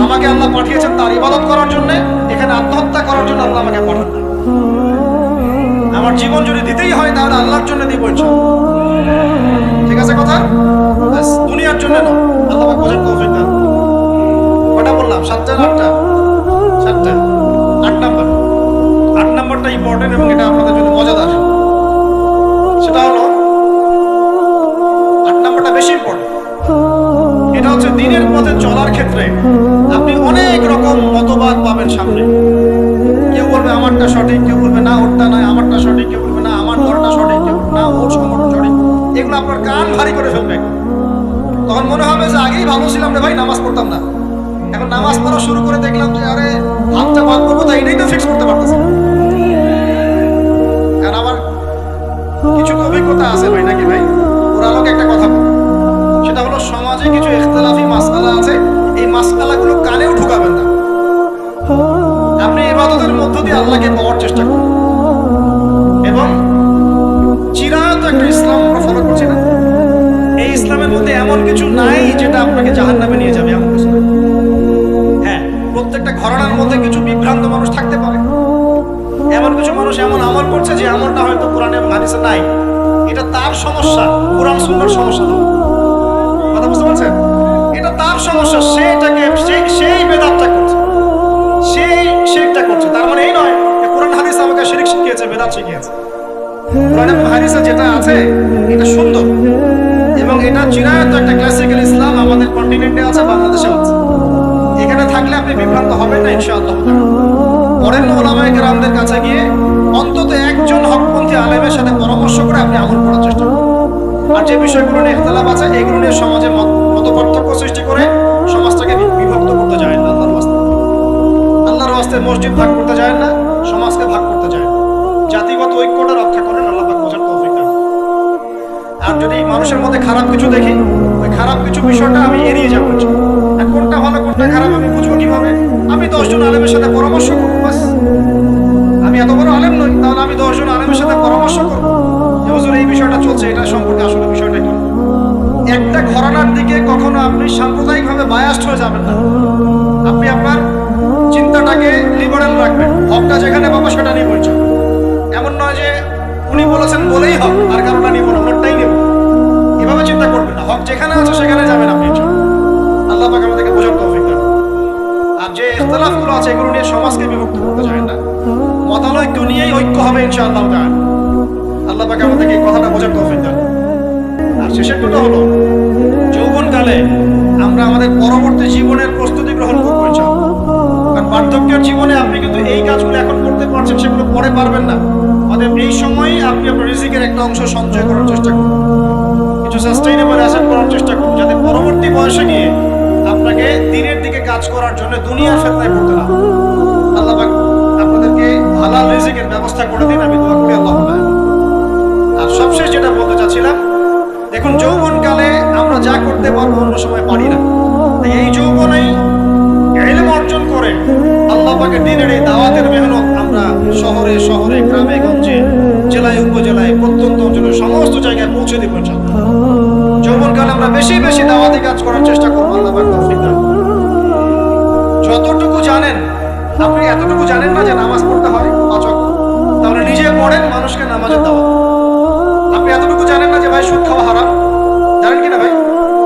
S1: আমাকে আল্লাহ পাঠিয়েছেন তার ইবাদত করার জন্য, এখানে আত্মহত্যা করার জন্য আল্লাহ আমাকে পাঠান না। আমার জীবন যদি দিতেই হয় তাহলে আল্লাহর জন্য দিব ইনশাআল্লাহ। ঠিক আছে কথা? বাস, দুনিয়ার জন্য না। আল্লাহ আমাকে বোঝার তৌফিক দান। কটা বললাম? 7টা না 8টা? 7টা। 8 নাম্বার। 8 নাম্বারটা ইম্পর্টেন্ট এবং এটা আপনাদের জন্য মজাদার। সেটা হলো 8 নাম্বারটা বেশি ইম্পর্টেন্ট। এটা হচ্ছে দিনের পথে চলার ক্ষেত্রে আপনি অনেক রকম মতবাদ পাবেন সামনে। কেউ বলবে আমারটা সঠিক, কেউ বলবে না ওরটা নয়, আমারটা সঠিক, কেউ বলবে না আমার দলটা সঠিক, কেউ বলবে না ওর সংগঠন সঠিক। এগুলো আপনার কান ভারী করে ফেলবে। তখন মনে হবে যে আগেই ভালো ছিলাম রে ভাই, নামাজ পড়তাম না। এখন নামাজ পড়া শুরু করে দেখলাম যে আরে হাতটা ভাঙবো কোথায় এটাই তো ফিক্স করতে পারতেছি। কারণ আমার কিছু অভিজ্ঞতা আছে ভাই, নাকি ভাই? ওরা আমাকে একটা কথা বলে, সেটা হলো সমাজে কিছু ইখতিলাফি মাসআলা আছে, এই মাসআলাগুলো কানেও ঢুকাবেন না। আপনি ইবাদতের মধ্য দিয়ে আল্লাহকে পাওয়ার চেষ্টা করুন এবং চিরায়ত একটা ইসলাম আমরা ফলো করছি না। এই ইসলামের মধ্যে এমন কিছু নাই যেটা আপনাকে জাহান্নামে নিয়ে যাবে, এমন কিছু নাই। হ্যাঁ, প্রত্যেকটা ঘরানার মধ্যে কিছু বিভ্রান্ত মানুষ থাকতে পারে। এমন কিছু মানুষ এমন আমল করছে যে আমলটা হয়তো কোরআন এবং হাদিসে নাই। এটা তার সমস্যা, কোরআন সুন্নাহর সমস্যা না। কথা বুঝতে পারছেন? এটা তার সমস্যা, সে এটাকে সেই বেদাতটা করছে, সেই শিরকটা করছে। তার মানে এই নয় যে কোরআন হাদিস আমাকে শিরক শিখিয়েছে, বেদাত শিখিয়েছে। কোরআন এবং হাদিসে যেটা আছে এটা সুন্দর এবং এটা চিরায়ত একটা ক্লাসিক্যাল ইসলাম আমাদের কন্টিনেন্টে আছে, বাংলাদেশে আছে। এখানে থাকলে আপনি বিভ্রান্ত হবেন না ইনশাআল্লাহ। পরের ওলামায়ে কেরামদের কাছে গিয়ে অন্তত একজন হকপন্থী আলেমের সাথে পরামর্শ করে আপনি আমল করার চেষ্টা করুন। আর যে বিষয়গুলো নিয়ে ইখতিলাফ আছে এগুলো নিয়ে সমাজে মত পার্থক্য সৃষ্টি করে সমাজটাকে বিভক্ত করতে যায় না। আল্লাহর ওয়াস্তে মসজিদ ভাগ করতে যায় না, সমাজকে ভাগ করতে যায় না। জাতিগত ঐক্যটা রক্ষা করেন, আল্লাহ পাক বোঝার তৌফিক দান। আর যদি মানুষের মধ্যে খারাপ কিছু দেখি, ওই খারাপ কিছু বিষয়টা আমি এড়িয়ে যাবো। আর কোনটা ভালো কোনটা খারাপ আমি বুঝবো কিভাবে? আমি 10 জন আলেমের সাথে পরামর্শ করবো, বাস। আমি এত বড় আলেম নই, তাহলে আমি 10 জন আলেমের সাথে পরামর্শ করবো যে হুজুর এই বিষয়টা চলছে, এটা সম্পর্কে আসলে বিষয়টা কি। একটা ঘরানার দিকে কখনো আপনি সাম্প্রদায়িকভাবে বায়াস্ট হয়ে যাবেন না। আপনি আপনার চিন্তাটাকে লিবারেল রাখবেন, হকটা যেখানে পাবো সেটা নিয়ে বলছেন। এমন নয় যে উনি বলেছেন বলেই হক, আর কারোটা নিব না, ওনারটাই নেব, এভাবে চিন্তা করবেন না। হক যেখানে আছে সেখানে যাবেন আপনি। আল্লাহ পাক আমাদেরকে বোঝার তৌফিক দান। আর যে ইখতিলাফগুলো আছে এগুলো নিয়ে সমাজকে বিভক্ত করতে যায় না। মতানৈক্য নিয়েই ঐক্য হবে ইনশাআল্লাহ তাআলা। আল্লাহ পাক আমাদেরকে এই কথাটা বোঝার তৌফিক দান। আর শেষের কথা হলো যৌবনকালে আমরা আমাদের পরবর্তী জীবনের প্রস্তুতি গ্রহণ করবো ইনশাআল্লাহ। কারণ বার্ধক্যের জীবনে আপনি কিন্তু এই কাজগুলো এখন করতে পারছেন, সেগুলো পরে পারবেন না। অতএব এই সময়ই আপনি আপনার রিজিকের একটা অংশ সঞ্চয় করার চেষ্টা করুন, কিছু সাস্টেইনেবল অ্যাসেট করার চেষ্টা করুন, যাতে পরবর্তী বয়সে গিয়ে আপনাকে দিনের দিকে কাজ কাজ করার জন্য দুনিয়ার ফিতনায় পড়তে না। আল্লাহ পাক আপনাদেরকে হালাল রিজিকের ব্যবস্থা করে দিন, আমি দোয়া করি আল্লাহ। আর সবশেষ যেটা বলতে চাচ্ছিলাম, দেখুন যৌবনকালে আমরা যা করতে পারবো অন্য সময় পারি না। এই যৌবনেই ইলম অর্জন করে আল্লাহ পাকের দ্বীনের এই দাওয়াতের মেহনত আমরা শহরে শহরে, গ্রামে গঞ্জে, জেলায় উপজেলায়, প্রত্যন্ত অঞ্চলে সমস্ত জায়গায় পৌঁছে দিব ইনশাআল্লাহ। যৌবনকালে আমরা বেশি বেশি দাওয়াতি কাজ করার চেষ্টা করবো, আল্লাহ পাক তৌফিক দান। যতটুকু জানেন, আপনি এতটুকু জানেন না যে নামাজ পড়তে হয় 5 ওয়াক্ত, তাহলে নিজে পড়েন, মানুষকে নামাজের দাওয়াত। আপনি এতটুকু জানেন না যে ভাই সুদ খাওয়া হারাম, জানেন কিনা ভাই?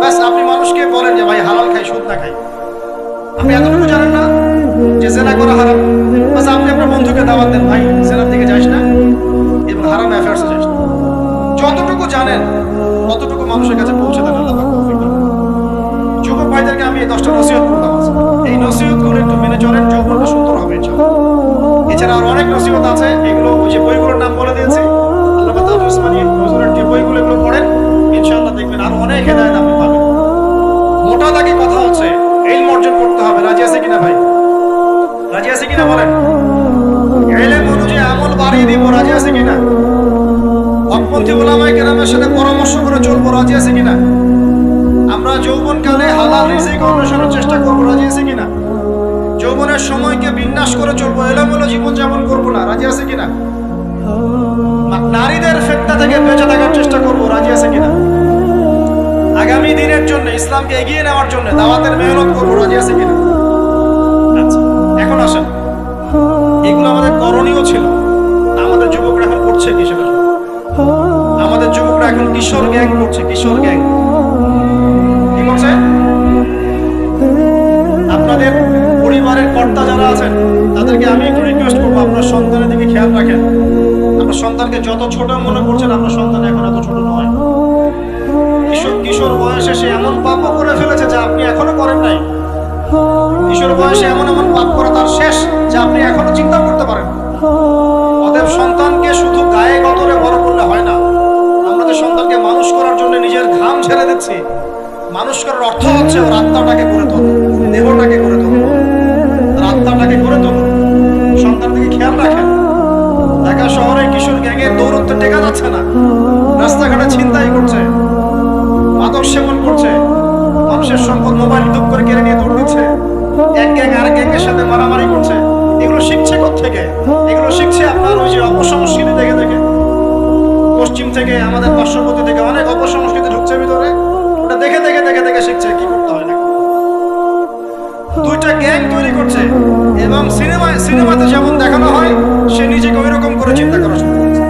S1: ব্যাস আপনি মানুষকে বলেন যে ভাই হালাল খাই, সুদ না খাই। আপনি এতটুকু জানেন না যে জেনা করা হারাম, ব্যাস আপনি আপনার বন্ধুকে দাওয়াত দেন, ভাই জেনার দিকে যাস না এবং হারাম অ্যাফেয়ার্সে যাস না। যতটুকু জানেন ততটুকু মানুষের কাছে পৌঁছে দেন, আল্লাহ পাক তৌফিক দান। যুবক ভাইদেরকে আমি এই 10টা নসিহত করলাম, এই নসিহতগুলো একটু মেনে চলেন, যৌবনটা সুন্দর হবে ইনশাআল্লাহ। এছাড়া আর অনেক নসিহত আছে, এগুলো ওই যে বইগুলোর নাম বলে দিয়েছি, আল্লাহ তাআলা উসমানী হুজুরের যে বইগুলো এগুলো পড়েন, ইনশাআল্লাহ দেখবেন আরো অনেক হেদায়েত আপনি পাবেন। মোটা দাগে কথা হচ্ছে ইলম অর্জন করতে হবে। রাজি আছে কিনা ভাই? রাজি আছে কিনা বলেন? ইলম অনুযায়ী আমল বাড়িয়ে দিব, রাজি আছে কিনা? হকপন্থী উলামায়ে কেরামের সাথে পরামর্শ করে চলবো, রাজি আছে কিনা? আমরা যৌবনকালে হালাল রিজিক অন্বেষণের চেষ্টা করবো, রাজি আছে কিনা? যৌবনের সময়কে বিন্যাস করে চলবো, এলোমেলো জীবন যাপন করবো না, রাজি আছে কিনা? নারীদের ফিতনা থেকে বেঁচে থাকার চেষ্টা করবো, রাজি আছে কিনা? আগামী দিনের জন্য, ইসলামকে এগিয়ে নেওয়ার জন্য দাওয়াতের মেহনত করবো, রাজি আছে কিনা? আচ্ছা, এখন আসেন, এগুলো আমাদের করণীয় ছিল, আমাদের যুবকরা এখন করছে কি সেটা? আমাদের যুবকরা এখন কিশোর গ্যাং করছে, কিশোর গ্যাং কি করছে? আপনাদের পরিবারের কর্তা যারা আছেন তাদেরকে আমি একটু রিকোয়েস্ট করবো, আপনার সন্তানের দিকে খেয়াল রাখেন। আপনার সন্তানকে যত ছোট মনে করছেন, আপনার সন্তান এখন এত ছোট নয়। কিশোর বয়সে সে এমন পাপও করে ফেলেছে যা আপনি এখনো করেন নাই। কিশোর বয়সে এমন এমন পাপ করা তার শেষ যা আপনি এখনো চিন্তা করতে পারেন। অতএব সন্তানকে শুধু গায়ে গতরে বড় করলে হয় না, আমাদের সন্তানকে মানুষ করার জন্য নিজের ঘাম ছেড়ে দিচ্ছি। মানুষ করার অর্থ হচ্ছে ওর আত্মাটাকে করে তোলো, দেহটাকে করে তোলো, আত্মাটাকে করে তোলো। সন্তান থেকে খেয়াল রাখেন। ঢাকা শহরে কিশোর গ্যাংয়ের দৌরত্ব টেকা যাচ্ছে না, রাস্তাঘাটে ছিনতাই করছে, মাদক সেবন করছে, মানুষের সম্পদ মোবাইল দুপ করে কেড়ে নিয়ে দৌড় দিচ্ছে, এক গ্যাং আরেক গ্যাংয়ের সাথে মারামারি করছে। এগুলো শিখছে কোত্থেকে? এগুলো শিখছে আপনার ওই যে অপসংস্কৃতি থেকে থেকে পশ্চিম থেকে, আমাদের পার্শ্ববর্তী থেকে অনেক অপসংস্কৃতি ঢুকছে ভিতরে, ওটা দেখে দেখে দেখে দেখে শিখছে কি করতে হয় না। দুইটা গ্যাং তৈরি করছে এবং সিনেমাতে যেমন দেখানো হয় সে নিজেকে ওই রকম করে চিন্তা করা শুরু করছে।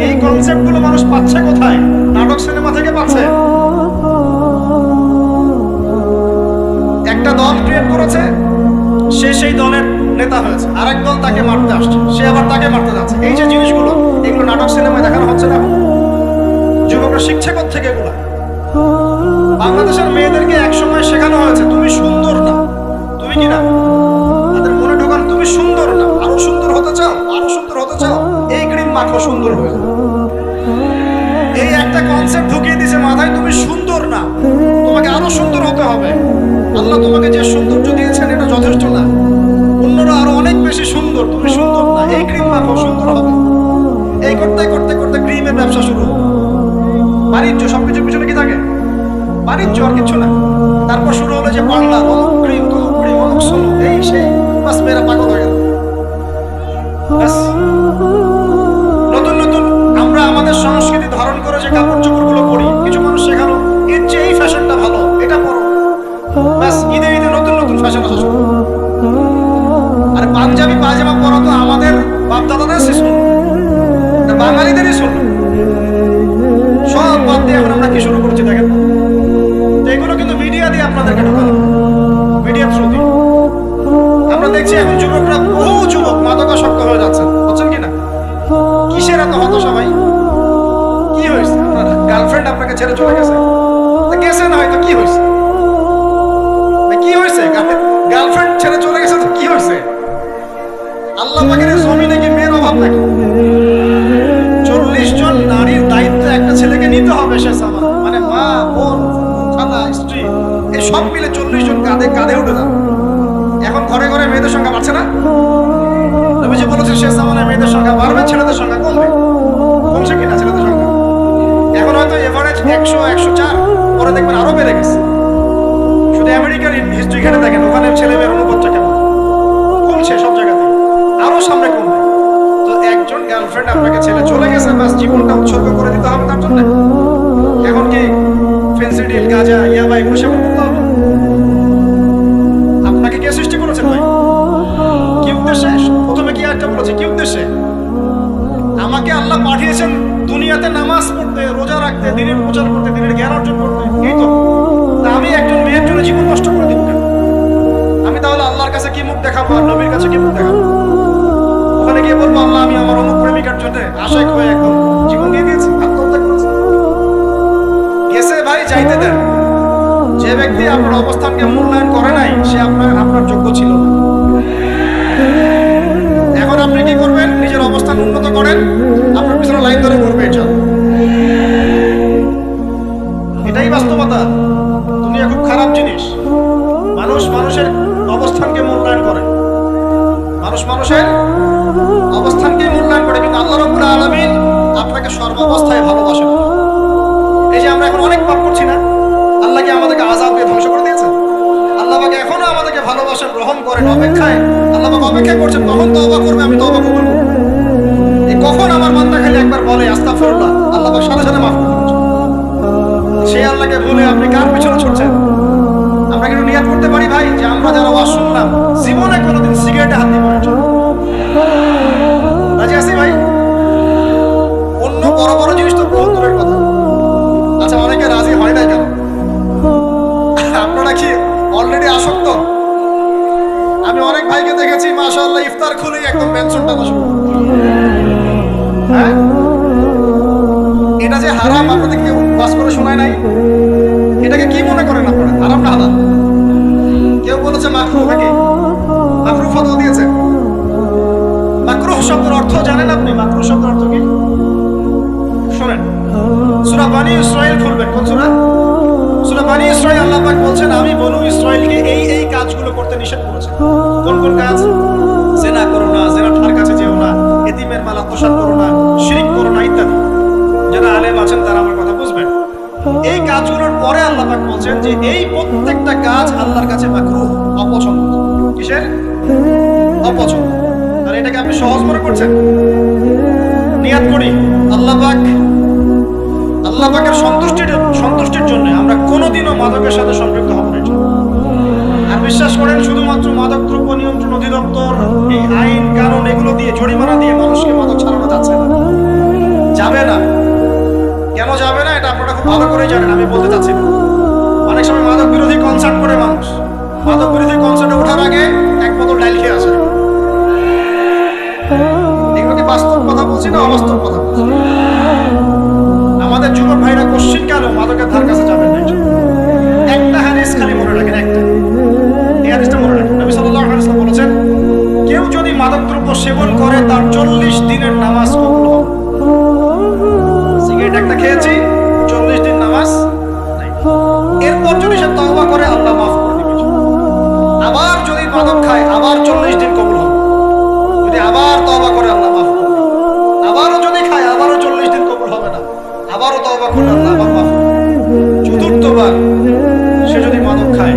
S1: এই কনসেপ্ট গুলো মানুষ পাচ্ছে কোথায়? নাটক সিনেমা থেকে পাচ্ছে। একটা দল ক্রিয়েট করেছে, সে সেই দলের নেতা হয়েছে, আরেক দল তাকে মারতে আসছে, সে আবার তাকে মারতে যাচ্ছে। এই যে জিনিসগুলো, এগুলো নাটক সিনেমায় দেখানো হচ্ছে না। যুবকরা শিখছে কোত্থেকে এগুলা? বাংলাদেশের মেয়েদেরকে একসময় শেখানো হয়েছে তুমি সুন্দর না, তুমি কি না, তাদের মনে ঢোকান তুমি সুন্দর না, আরো সুন্দর হতে চাও, আরো সুন্দর হতে চাও, এই ক্রিম মাখো সুন্দর হয়ে যাবে। এই একটা কনসেপ্ট ঢুকিয়ে দিয়েছে মাথায়, তুমি সুন্দর না, তোমাকে আরো সুন্দর হতে হবে। আল্লাহ তোমাকে যে সৌন্দর্য দিয়েছেন এটা যথেষ্ট না, অন্যরা আরো অনেক বেশি সুন্দর, তুমি সুন্দর না, এই ক্রিম মাখো সুন্দর হবে। এই করতে করতে করতে ক্রিমের ব্যবসা শুরু, বাণিজ্য, সবকিছু পিছনে কি থাকে? বাণিজ্য, আর কিছু না। তারপর শুরু হলো যে পার্লার, অমুক ক্রিম, তমুক ক্রিম, অমুক সোনো, এই সেই, বাস মেয়েরা পাগল হয়ে গেল। নতুন নতুন আমরা আমাদের সংস্কৃতি ধারণ করে যে কাপড় চোপড় গুলো পরি, কিছু মানুষ শেখানো এর চেয়ে এই ফ্যাশনটা ভালো, এটা পরো, বাস ঈদে ঈদে নতুন নতুন ফ্যাশন আসা শুরু। আর পাঞ্জাবি পায়জামা পরা তো আমাদের বাপ দাদাদের শিশুন, বাঙালিদেরই শুন। সব বাদ দিয়ে এখন আমরা কি শুরু করছি দেখেন। এগুলো কিন্তু মিডিয়া দিয়ে আপনাদেরকে ঢোকানো, মিডিয়ার থ্রু দিয়ে। আমরা দেখছি এখন যুবকরা, বহু যুবক মাদকাসক্ত হয়ে যাচ্ছেন, বুঝছেন কিনা? কিসের এত হতাশা ভাই? কি হয়েছে? আপনার গার্লফ্রেন্ড আপনাকে ছেড়ে চলে গেছে, গেছে না হয়তো, কি হয়েছে? কি হয়েছে? গার্লফ্রেন্ড ছেড়ে চলে গেছে তো কি হয়েছে? আল্লাহ পাকের জমিনে কি মেয়ের অভাব নাকি? 40 জন নারীর দায়িত্ব একটা ছেলেকে নিতে হবে, সে মানে মা, বোন, খালা, স্ত্রী, এই সব মিলে 40 জন কাঁধে কাঁধে উঠে যান। এখন ঘরে ঘরে মেয়েদের সংখ্যা বাড়ছে না? নবীজি বলেছেন শেষ জামানায় মেয়েদের সংখ্যা বাড়বে, ছেলেদের সংখ্যা কমবে। কমছে কিনা ছেলেদের সংখ্যা? এখন হয়তো এভারেজ 100 104, পরে দেখবেন আরো বেড়ে গেছে। শুধু আমেরিকার হিস্ট্রি ঘেটে দেখেন, ওখানে ছেলে মেয়ের অনুপাতটা কেমন কমছে, সব জায়গাতে আরো সামনে কমবে। তো একজন গার্লফ্রেন্ড আপনাকে ছেলে চলে গেছে, বাস জীবনটা উৎসর্গ করে দিতে হবে তার জন্য। এখন কি ফেন্সিডিল, গাঁজা, ইয়াবা এগুলো সেবন করতে হবে? আপনাকে কে সৃষ্টি করেছেন ভাই? কি উদ্দেশ্যে? প্রথমে কি একটা বলেছে, কি উদ্দেশ্যে? আমাকে আল্লাহ পাঠিয়েছেন দুনিয়াতে নামাজ পড়তে, রোজা রাখতে, দিনের প্রচার করতে, দিনের জ্ঞান অর্জন করতে, এই তো। তা আমি একজন মেয়ের জন্য জীবন নষ্ট করে দিব কেন? আমি তাহলে আল্লাহর কাছে কি মুখ দেখাবো আর নবীর কাছে কি মুখ দেখাবো? ওখানে গিয়ে বলবো আল্লাহ আমি আমার অমুক প্রেমিকার জন্য আশায় হয়ে একদম জীবন দিয়ে দিয়েছি, আত্মহত্যা করেছি। গেছে ভাই, যাইতে দেন। যে ব্যক্তি আপনার অবস্থানকে মূল্যায়ন করে নাই, সে আপনার যোগ্য ছিল না। এখন আপনি কি করবেন? নিজের অবস্থান উন্নত করেন, আপনার পিছনে লাইন ধরে ঘুরবে। এটাই বাস্তবতা। দুনিয়া খুব খারাপ জিনিস। মানুষ মানুষের অবস্থানকে মূল্যায়ন করে, মানুষ মানুষের অবস্থানকে মূল্যায়ন করে, কিন্তু আল্লাহ রাব্বুল আলামিন আপনাকে সর্বাবস্থায় ভালোবাসেন। এই যে আমরা এখন অনেক পাপ করছি না, আল্লাহ কি আমাদেরকে আযাব দিয়ে ধ্বংস করে দিয়েছেন? আল্লাহ পাক এখনো আমাদেরকে ভালোবাসেন, গ্রহণ করেন, অপেক্ষায়। আল্লাহ পাক অপেক্ষা করছেন কখন তওবা করবে, আমি তওবা কবুল করব। এই কখন আমার বান্দা খালি একবার বলে আস্তাগফিরুল্লাহ, আল্লাহ পাক সাথে সাথে মাফ করে দিবেন। সেই আল্লাহকে ভুলে আপনি কার পিছনে ছুটছেন? আমরা কিন্তু নিয়াত করতে পারি ভাই যে আমরা যারা ওয়াজ শুনলাম জীবনে কোনোদিন সিগারেটে হাত দিব না। রাজি আছি ভাই? অন্য বড় বড় জিনিস তো বহু দূরের কথা। আচ্ছা, অনেকে রাজি হয় না কেন? আপনারা কি অলরেডি আসক্ত? আমি অনেক ভাইকে দেখেছি মাশাআল্লাহ ইফতার খুলেই একদম পেনশন টানা শুরু। হ্যাঁ, এটা যে হারাম আপনাদের কেউ ওয়াজ করে শোনায় নাই? এটাকে কি মনে করেন আপনারা, হারাম না হালাল? কেউ বলেছে মাকরুহ, নাকি মাকরুহ ফতোয়া দিয়েছে? মাকরুহ শব্দের অর্থ জানেন আপনি? মাকরুহ শব্দের অর্থ কি শুনেন। সূরা বনী ইসরাঈল খুলবেন। কোন সূরা? সূরা বনী ইসরাঈল। আল্লাহ পাক বলছেন আমি বনু ইসরাঈলকে এই কাজগুলো করতে নিষেধ করেছি। কোন কোন কাজ? জিনা করো না, জিনার কাছে যেও না, এতিমের মাল আত্মসাৎ করো না, শিরক করো না, ইত্যাদি। যারা আলেম আছেন তারা আমার কথা বুঝবেন। এই কাজগুলোর পরে আল্লাহ পাক বলছেন যে এই প্রত্যেকটা কাজ আল্লাহর কাছে মাকরুহ, অপছন্দ। কিসের? অপছন্দ। আর এটাকে আপনি সহজ মনে করছেন? নিয়াত করি আল্লাহ পাকের সন্তুষ্টির জন্য আমরা কোনোদিনও মাদকের সাথে সম্পৃক্ত হব না। আর বিশ্বাস করেন, শুধুমাত্র মাদক দ্রব্য নিয়ন্ত্রণ অধিদপ্তর এই আইন কানুন এগুলো দিয়ে, জরিমানা দিয়ে মানুষকে মাদক ছাড়ানো যাচ্ছে না, যাবে না। কেন যাবে না এটা আপনারা খুব ভালো করে জানেন, আমি বলতে চাচ্ছি না। অনেক সময় মাদক বিরোধী কনসার্ট করে মানুষ, মাদক বিরোধী কনসার্টে ওঠার আগে এক বোতল ডাইল খেয়ে আসে। এগুলো কি বাস্তব কথা বলছি না অবাস্তব কথা বলছি? আমাদের যুবক ভাইরা কোশ্চিন কালো মাদকের ধার কাছে যাবেন না। একটা হাদিস খালি মনে রাখেন, একটা এই হাদিসটা মনে রাখেন। নবী সাল্লাল্লাহু আলাইহি ওয়াসাল্লাম বলেছেন কেউ যদি মাদক দ্রব্য সেবন করে তার 40 দিনের নামাজ কবুল হবে। সিগারেট একটা খেয়েছি, 40 দিন নামাজ নাই। এরপর যদি সে তওবা করে আল্লাহ মাফ করে দিবেন। আবার যদি মাদক খায় আবার 40 দিন কবুল হবে। যদি আবার তওবা করে আল্লাহ মাফ করে দিবেন। আবারও যদি খায় আবারও 40 দিন কবুল হবে না, আবারও তওবা করে আল্লাহ মাফ করে দিবেন। চতুর্থবার সে যদি মাদক খায়,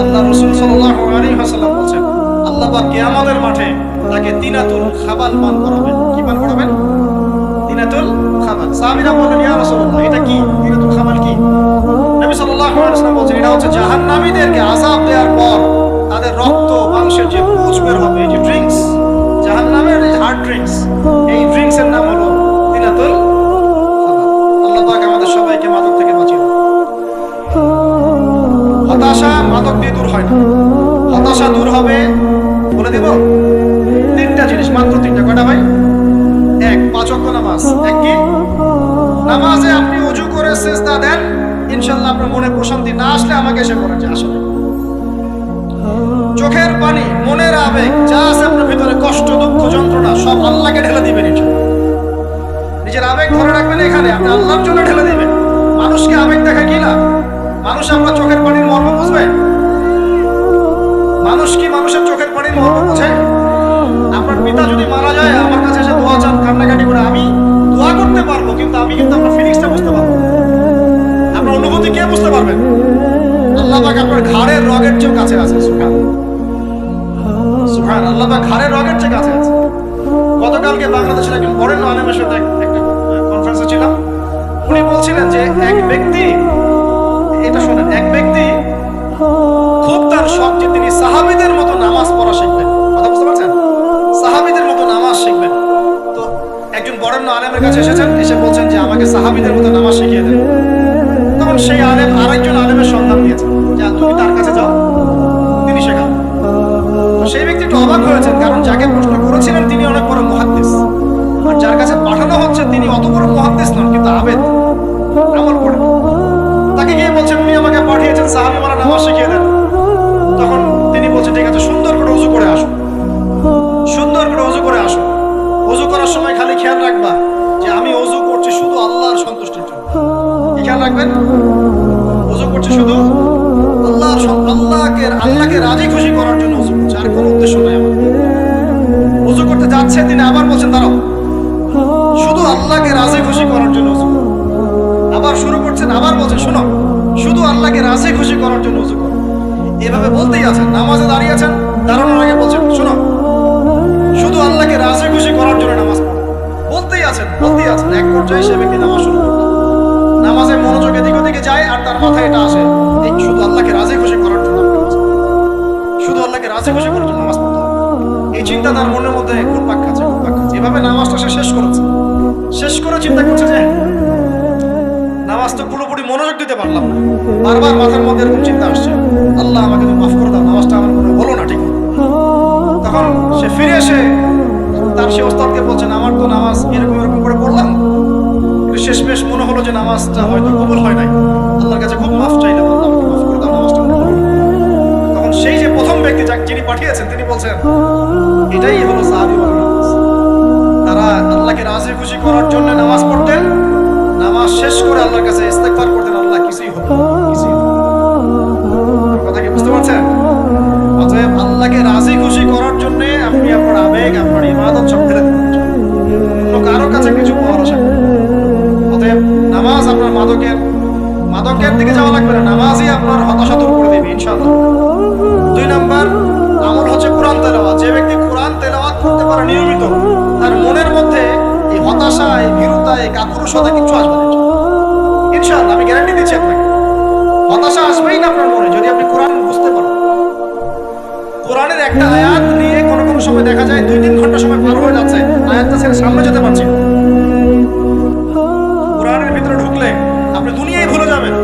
S1: আল্লাহ রাসূল সাল্লাল্লাহু আলাইহি ওয়াসাল্লাম বলেন আল্লাহ পাক কিয়ামতের মাঠে তাকে তিনাতুল খাবাল পান করাবেন। কি পান করাবেন? তিনাতুল খাবাল। সাহাবীরা বললেন ইয়া রাসূলুল্লাহ এটা কি? তিনাতুল খাবাল কি? নবী সাল্লাল্লাহু আলাইহি ওয়াসাল্লাম বলেন এটা হচ্ছে জাহান্নামীদেরকে আযাব দেওয়ার পর তাদের রক্ত মাংসের যে পুঁজ বের হবে, এই যে ড্রিঙ্কস, জাহান্নামের যে হার্ড ড্রিঙ্কস, এই ড্রিঙ্কসের নাম হলো তিনাতুল খাবাল। আল্লাহ পাক আমাদের সবাইকে মাদক থেকে বাঁচিয়ে দিন। হতাশা মাদক দিয়ে দূর হয় না। হতাশা দূর হবে, বলে দেব, 3টা জিনিস, মাত্র 3টা। কয়টা ভাই? 1, 5 ওয়াক্ত নামাজ। এক কি? নামাজে আপনি ওযু করে সিজদা দেন, ইনশাআল্লাহ আপনার মনে প্রশান্তি না আসলে আমাকে এসে বলেন যে আসলে। চোখের পানি, মনের আবেগ যা আছে আপনার ভিতরে, কষ্ট, দুঃখ, যন্ত্রণা সব আল্লাহকে ঢেলে দিবেন। নিজের আবেগ ধরে রাখবেন এখানে, আপনি আল্লাহর জন্য ঢেলে দিবেন। মানুষকে আবেগ দেখা কি না? মানুষ আমরা চোখের পানির মর্ম বুঝবে? মানুষ কি মানুষের চোখের পানির মর্ম বোঝে? আপনার পিতা যদি মারা যায় আমার কাছে এসে দোয়া চান কান্নাকাটি করে, আমি দোয়া করতে পারবো, কিন্তু আমি কিন্তু আপনার ফিলিংসটা বুঝতে পারবো। আপনার অনুভূতি কে বুঝতে পারবেন? আল্লাহ পাক আপনার ঘাড়ের রগের চেয়েও কাছে আছে। সুবহান আল্লাহ পাক ঘাড়ের রগের চেয়ে কাছে আছে। গতকালকে বাংলাদেশের একজন বরেণ্য আলেমের সাথে একটা কনফারেন্সে ছিলাম। উনি বলছিলেন যে এক ব্যক্তি, এটা শোনেন, এক ব্যক্তি খুব তার শখ যে তিনি সাহাবীদের মতো নামাজ পড়া শিখবেন। কথা বুঝতে পারছেন? সাহাবীদের মতো নামাজ শিখবেন। তো একজন বরেণ্য আলেমের কাছে এসেছেন, এসে বলছেন যে আমাকে সাহাবীদের মতো নামাজ শিখিয়ে দেন। তখন সেই আলেম আরেকজন আলেমের সন্ধান দিয়েছেন, যে তুমি তার কাছে যাও, তিনি শেখান। তো সেই ব্যক্তি একটু অবাক হয়েছেন, কারণ যাকে প্রশ্ন করেছিলেন তিনি অনেক বড় মুহাদ্দিস, আর যার কাছে পাঠানো হচ্ছে তিনি অত বড় মুহাদ্দিস নন, কিন্তু আবেদ, আমল করেন। তাকে গিয়ে বলছেন উনি আমাকে পাঠিয়েছেন সাহাবী মারা নামাজ শিখিয়ে দেন। তখন তিনি বলছেন ঠিক আছে, সুন্দর করে ওযু করে আসো, সুন্দর করে ওযু করে আসো। ওযু করার সময় খালি খেয়াল রাখবা যে আমি ওযু করছি শুধু আল্লাহর সন্তুষ্টির জন্য। কি খেয়াল রাখবেন? ওযু করছি শুধু আল্লাহকে রাজি খুশি করার জন্য ওযু করছি, আর কোনো উদ্দেশ্য নাই আমার। ওযু করতে যাচ্ছে তিনি আবার বলছেন দাঁড়াও, শুধু আল্লাহকে রাজি খুশি করার জন্য ওযু করো। আবার শুরু করছেন, আবার বলছেন শোনো, শুধু আল্লাহকে রাজি খুশি করার জন্য ওযু করো। এভাবে বলতেই আছেন, নামাজে দাঁড়িয়ে আছেন, দাঁড়ানোর আগে বলছেন শোনো, শুধু আল্লাহকে রাজি খুশি করার জন্য নামাজ পড়ো। বলতেই আছেন, বলতেই আছেন। এক পর্যায়ে সে ব্যক্তি নামাজ শুরু করলো, নামাজে মনোযোগ এদিক ওদিকে যায়, আর তার মাথায় এটা আসে, এই শুধু আল্লাহকে রাজি খুশি করার জন্য, শুধু আল্লাহকে রাজি খুশি করার জন্য নামাজ পড়তে হবে। এই চিন্তা তার মনের মধ্যে ঘুরপাক খাচ্ছে, ঘুরপাক খাচ্ছে। এভাবে নামাজটা সে শেষ করেছে। শেষ করে চিন্তা করছে যে নামাজ তো পুরোপুরি মনোযোগ দিতে পারলাম না। বারবার মাথার মধ্যে এরকম চিন্তা আসছে, আল্লাহ আমাকে তো মাফ করে দাও, নামাজটা আমার মনে হলো না ঠিক। তখন সে ফিরে এসে তার সে ওস্তাদকে বলছেন আমার তো নামাজ এরকম এরকম করে পড়লাম, কিন্তু শেষমেশ মনে হলো যে নামাজটা হয়তো কবুল হয় নাই। আল্লাহর কাছে খুব মাফ চাইলাম, আল্লাহ আমাকে মাফ করে দাও, নামাজটা মনে হলো না। তখন সেই যে প্রথম ব্যক্তি যিনি পাঠিয়েছেন তিনি বলছেন এটাই হলো সাহাবী নামাজ। তারা আল্লাহকে রাজি খুশি করার জন্য নামাজ পড়তেন, নামাজ শেষ করে আল্লাহর কাছে ইস্তেগফার করতেন, আল্লাহ কিছুই হলো কিছুই হলো। কথা কি বুঝতে পারছেন? অতএব আল্লাহকে রাজি খুশি করার জন্য আপনি আপনার আবেগ, আপনার ইবাদত সব ফেলে দিবেন, অন্য কারো কাছে কিছু পাওয়ার আশা করেন। অতএব নামাজ আপনার মাদকের দিকে যাওয়া লাগবে না, নামাজই আপনার হতাশা দূর করে দেবে ইনশাআল্লাহ। 2 নাম্বার আমল হচ্ছে কোরআন তেলাওয়াত। যে ব্যক্তি কোরআন তেলাওয়াত করতে পারে নিয়মিত, তার মনের মধ্যে এই হতাশা, এই ভীরুতা, এই কাপুরুষতা কিছু আসবে না ইনশাআল্লাহ। আমি গ্যারান্টি দিচ্ছি আপনাকে, হতাশা আসবেই না আপনার মনে যদি আপনি কোরআন বুঝতে পারেন। কোরআনের একটা আয়াত নিয়ে কোনো কোনো সময় দেখা যায় 2-3 ঘন্টা সময় পার হয়ে যাচ্ছে, আয়াতটা ছেড়ে সামনে যেতে পারছি না। কোরআনের ভিতরে ঢুকলে আপনি দুনিয়ায় ভুলে যাবেন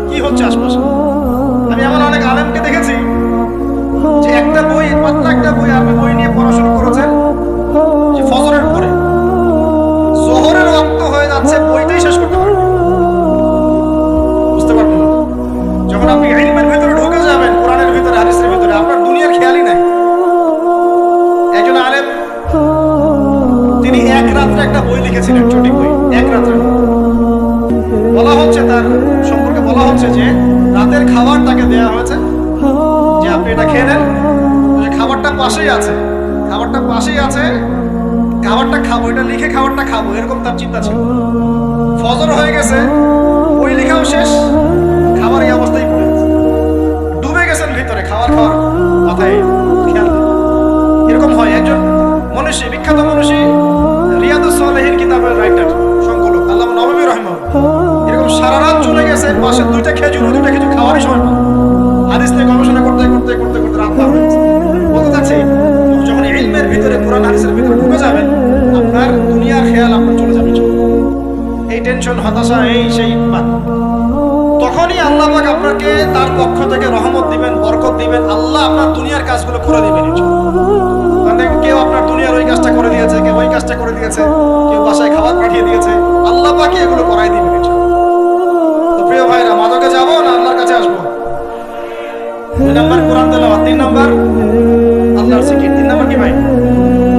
S1: কি হচ্ছে আশপাশে। আমি এমন অনেক আলেমকে দেখেছি যে একটা বই, মাত্র একটা বই, আপনি বই নিয়ে পড়াশোনা করেছেন যে ফজরের পরে, জোহরের ওয়াক্ত হয়ে যাচ্ছে, বইটাই শেষ করতে পারবেন, বুঝতে পারবেন। যখন আপনি ইলমের ভিতরে ঢুকে যাবেন, কোরআনের ভিতরে, হাদিসের ভিতরে, আপনার দুনিয়ার খেয়ালই নাই। একজন আলেম তিনি এক রাত্রে একটা বই লিখেছিলেন, ছোট বই, এক রাত্রে। বলা হচ্ছে তার সম্পর্কে বলা হচ্ছে যে রাতের খাবার তাকে দেয়া হয়েছে যে আপনি এটা খেয়ে নেন, খাবারটা পাশেই আছে, খাবারটা পাশেই আছে, খাবারটা খাবো, এটা লিখে খাবারটা খাবো, এরকম তার চিন্তা ছিল। ফজর হয়ে গেছে, বই লেখাও শেষ, খাবার এই অবস্থায় পড়ে গেছে, ডুবে গেছেন ভিতরে, খাওয়ার মাথায় খেয়াল। এরকম হয়। একজন মনীষী, বিখ্যাত মনীষী, রিয়াদুস সালেহীন কিতাবের রাইটার, সংকলক আল্লামা নববী রাহিমাহুল্লাহ, এরকম সারা রাত চলে গেছে, পাশে 2টা খেজুর খাওয়ারই সময় পান। হাদিস নিয়ে গবেষণা করতে করতে করতে করতে রাত পার হয়ে গেছে। বলতে চাচ্ছি, যখন ইলমের ভিতরে, কোরআন হাদিসের ভিতরে ঢুকে যাবেন, আপনার দুনিয়ার খেয়াল আপনার চলে যাবে। এই টেনশন, হতাশা, এই সেই বাদ, তখনই আল্লাহ পাক আপনাকে তার পক্ষ থেকে রহমত দিবেন, বরকত দিবেন, আল্লাহ আপনার দুনিয়ার কাজগুলো করে দিবেন। কেউ আপনার দুনিয়ার ওই কাজটা করে দিয়েছে, কেউ ওই কাজটা করে দিয়েছে, কেউ বাসায় খাবার পাঠিয়ে দিয়েছে, আল্লাহ পাকই এগুলো করাই দিবেন। তো প্রিয় ভাইরা, মাদকে যাবো না আল্লাহর কাছে আসবো? 2 নাম্বার কোরআন তেলাওয়াত, 3 নাম্বার আল্লাহর জিকির। 3 নাম্বার কি ভাই?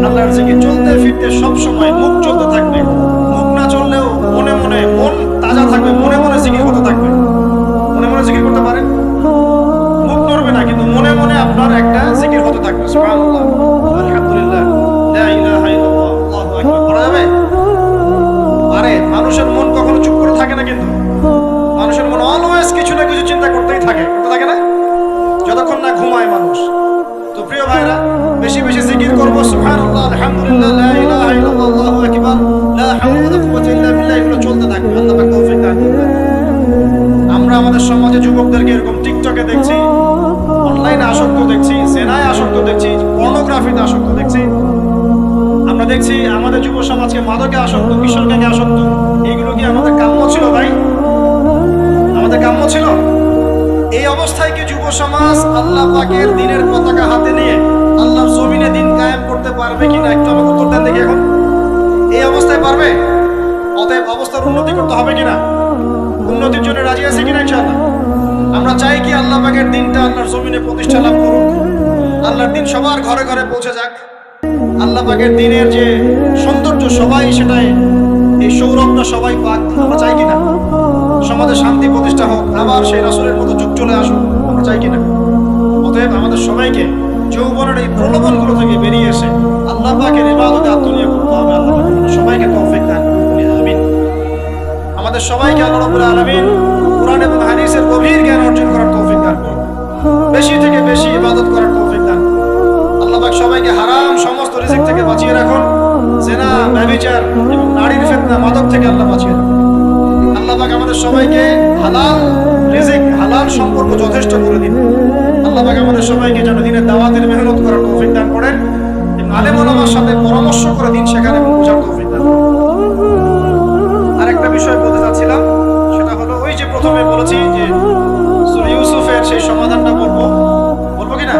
S1: আল্লাহর জিকির। চলতে ফিরতে সব সময় মুখ চলতে থাকবে, মুখ না চললেও মনে মনে মন তাজা থাকবে, মনে মনে জিকির করতে থাকবে। মনে মনে জিকির করতে পারেন? আপনার একটা জিকির হতে থাকবে, সুবহানাল্লাহ, আলহামদুলিল্লাহ, লা ইলাহা ইল্লাল্লাহ, আল্লাহু আকবার। করা যাবে? আরে মানুষের মন কখনো চুপ করে থাকে না, কিন্তু মানুষের মন অলওয়েজ কিছু না কিছু চিন্তা করতেই থাকে, করতে থাকে না, যতক্ষণ না ঘুমায় মানুষ। তো প্রিয় ভাইরা, বেশি বেশি জিকির করবো, সুবহানাল্লাহ, আলহামদুলিল্লাহ, লা ইলাহা ইল্লাল্লাহ, আল্লাহু আকবার, লা হাওলা ওয়ালা কুওয়াতা ইল্লা বিল্লাহ, এগুলো চলতে থাকবে। আল্লাহ পাক তৌফিক দান করুন। আমরা আমাদের সমাজে যুবকদেরকে এরকম টিকটকে দেখছি, অনলাইনে আসক্ত দেখছি, জেনায় আসক্ত দেখছি, পর্নোগ্রাফিতে আসক্ত দেখছি। আমরা দেখছি আমাদের যুব সমাজকে মাদকে আসক্ত, কিশোরকে আসক্ত। এগুলো কি আমাদের কাম্য ছিল ভাই? আমাদের কাম্য ছিল? এই অবস্থায় কি যুব সমাজ আল্লাহ পাকের দ্বীনের পতাকা হাতে নিয়ে আল্লাহর জমিনে দ্বীন কায়েম করতে পারবে কিনা একটু আমাকে উত্তর দেন দেখি। এখন এই অবস্থায় পারবে? অতএব অবস্থার উন্নতি করতে হবে কিনা? উন্নতির জন্য রাজি আছে কিনা ইনশাআল্লাহ? আমরা চাই কি আল্লাহ পাকের দ্বীনটা আল্লাহর জমিনে প্রতিষ্ঠা লাভ করুক, আল্লাহর দ্বীন সবার ঘরে ঘরে পৌঁছে যাক। আল্লাহ পাকের দ্বীনের যে সৌন্দর্য সবাই সেটাই, এই সৌরভটা সবাই পাক, আমরা চাই কিনা? সমাজে শান্তি প্রতিষ্ঠা হোক, আবার সেই রাসূলের মতো যুগ চলে আসুক, আমরা চাই কিনা? অতএব আমাদের সবাইকে যৌবনের এই প্রলোভনগুলো থেকে বেরিয়ে এসে আল্লাহ পাকের ইবাদতে আত্মনিয়োগ করতে হবে। আল্লাহ পাক আমাদের সবাইকে তৌফিক দান করুন, আমিন। আমাদের সবাইকে আল্লাহ রাব্বুল আলামিন কুরআন এবং হাদিসের গভীর জ্ঞান অর্জন করার তৌফিক দান করুন, বেশি থেকে বেশি ইবাদত করার তৌফিক দান করুন। আল্লাহ পাক সবাইকে হারাম সমস্ত রিজিক থেকে বাঁচিয়ে রাখুন, জিনা, ব্যভিচার এবং নারীর ফিতনা, মাদক থেকে আল্লাহ বাঁচিয়ে রাখুন। আল্লাহ পাক আমাদের সবাইকে হালাল রিজিক, হালাল সম্পর্ক যথেষ্ট করে দিন। আল্লাহ পাক আমাদের সবাইকে যেন দ্বীনের দাওয়াতের মেহনত করার তৌফিক দান করেন এবং আলেম ওলামার সাথে পরামর্শ করে দিন শেখার এবং বোঝার তৌফিক দান করেন। আরেকটা বিষয় বলতে চাচ্ছিলাম, সেটা হলো ওই যে প্রথমে বলেছি যে সূরা ইউসুফের সেই সমাধানটা বলবো কিনা?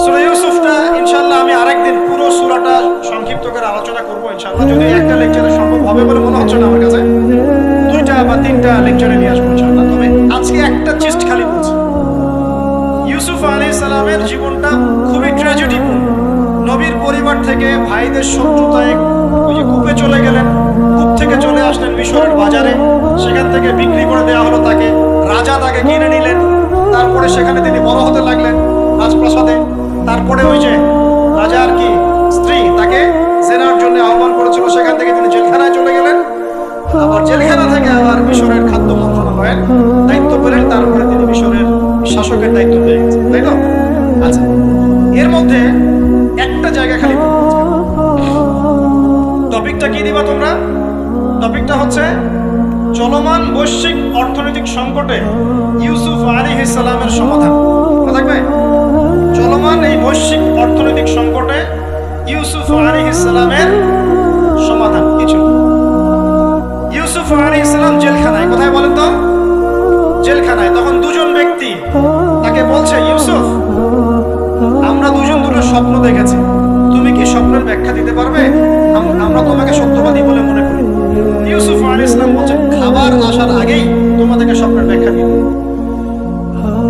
S1: সূরা ইউসুফটা ইনশাআল্লাহ আমি আরেকদিন পুরো সূরাটা সংক্ষিপ্ত করে আলোচনা করবো ইনশাআল্লাহ, যদি একটা লেকচারে সম্ভব হবে বলে মনে হচ্ছে না আমার কাছে। 2টা বা 3টা লেকচারে নিয়ে আসবো ইনশাআল্লাহ। তবে আজকে একটা জিস্ট খালি বলছি। ইউসুফ আলাইহিস সালামের জীবনটা খুবই ট্র্যাজেডিপূর্ণ। নবীর পরিবার থেকে ভাইদের শত্রুতায় ওই যে কূপে চলে গেলেন, কূপ থেকে চলে আসলেন মিশরের বাজারে, সেখান থেকে বিক্রি করে দেওয়া হলো তাকে, রাজা তাকে কিনে নিলেন। তারপরে সেখানে তিনি বড় হতে লাগলেন রাজপ্রাসাদে। তারপরে ওই যে রাজার কি স্ত্রী তাকে জেনার জন্য আহ্বান করেছিল, সেখান থেকে তিনি জেলখানায় চলে গেলেন। আবার জেলখানা থেকে আবার মিশরের খাদ্য মন্ত্রণালয়ের দায়িত্ব পেলেন। তারপরে তিনি মিশরের শাসকের দায়িত্ব পেয়ে গেছেন, তাই তো? আচ্ছা, এর মধ্যে একটা জায়গা খালি টপিকটা কি দিবা তোমরা? টপিকটা হচ্ছে চলমান বৈশ্বিক অর্থনৈতিক সংকটে ইউসুফ আলাইহিস সালামের সমাধান। মনে থাকবে? চলমান এই বৈশ্বিক অর্থনৈতিক সংকটে ইউসুফ আলাইহিস সালামের সমাধান কিছু। ইউসুফ আলাইহিস সালাম জেলখানায়, কোথায় বলেন তো? জেলখানায়। তখন দুজন ব্যক্তি তাকে বলছে, ইউসুফ, আমরা দুজন দুটো স্বপ্ন দেখেছি, তুমি কি স্বপ্নের ব্যাখ্যা দিতে পারবে? আমরা তোমাকে সত্যবাদী বলে মনে করি। ইউসুফ আলাইহিস সালাম বলছেন, খাবার আসার আগেই তোমাদেরকে স্বপ্নের ব্যাখ্যা দিব।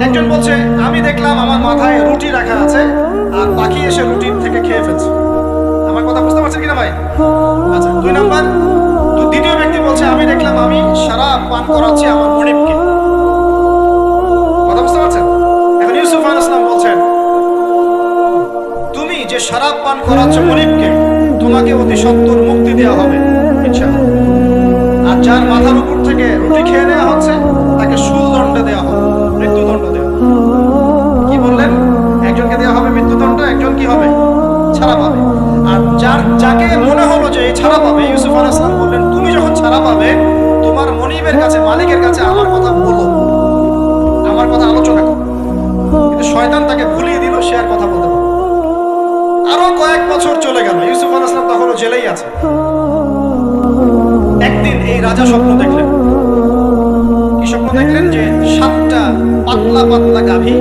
S1: একজন বলছে, আমি দেখলাম আমার মাথায় রুটি রাখা আছে আর পাখি এসে রুটি থেকে খেয়ে ফেলছে। আমার কথা বুঝতে পারছেন কিনা ভাই? আচ্ছা, 2 নাম্বার। দ্বিতীয় ব্যক্তি বলছে, আমি দেখলাম আমি শরাব পান করাচ্ছি আমার মনিবকে। কথা বুঝতে পারছেন? এখন ইউসুফ আলাইহিস সালাম বলছেন, তুমি যে শরাব পান করাচ্ছ মনিবকে, তোমাকে অতি সত্বর মুক্তি দেওয়া হবে ইনশাআল্লাহ। আর যার মাথার উপর থেকে রুটি খেয়ে নেওয়া হচ্ছে তাকে শুলদণ্ড দেওয়া হবে, মৃত্যুদণ্ড দেওয়া হবে। কি বললেন? একজনকে দেওয়া হবে মৃত্যুদণ্ড, একজন কি হবে? ছাড়া পাবে। আর যাকে মনে হলো যে এই ছাড়া পাবে, ইউসুফ আলাইহিস সালাম বললেন, তুমি যখন ছাড়া পাবে তোমার মনিবের কাছে, মালিকের কাছে আমার কথা বলো, আমার কথা আলোচনা করো। কিন্তু শয়তান তাকে ভুলিয়ে দিল, সে আর কথা বলতে পারল। আরো কয়েক বছর চলে গেল, ইউসুফ আলাইহিস সালাম তখনও জেলেই আছে। একদিন এই রাজা স্বপ্ন দেখলেন। কি স্বপ্ন দেখলেন? যে 7টা পাতলা পাতলা গাভী,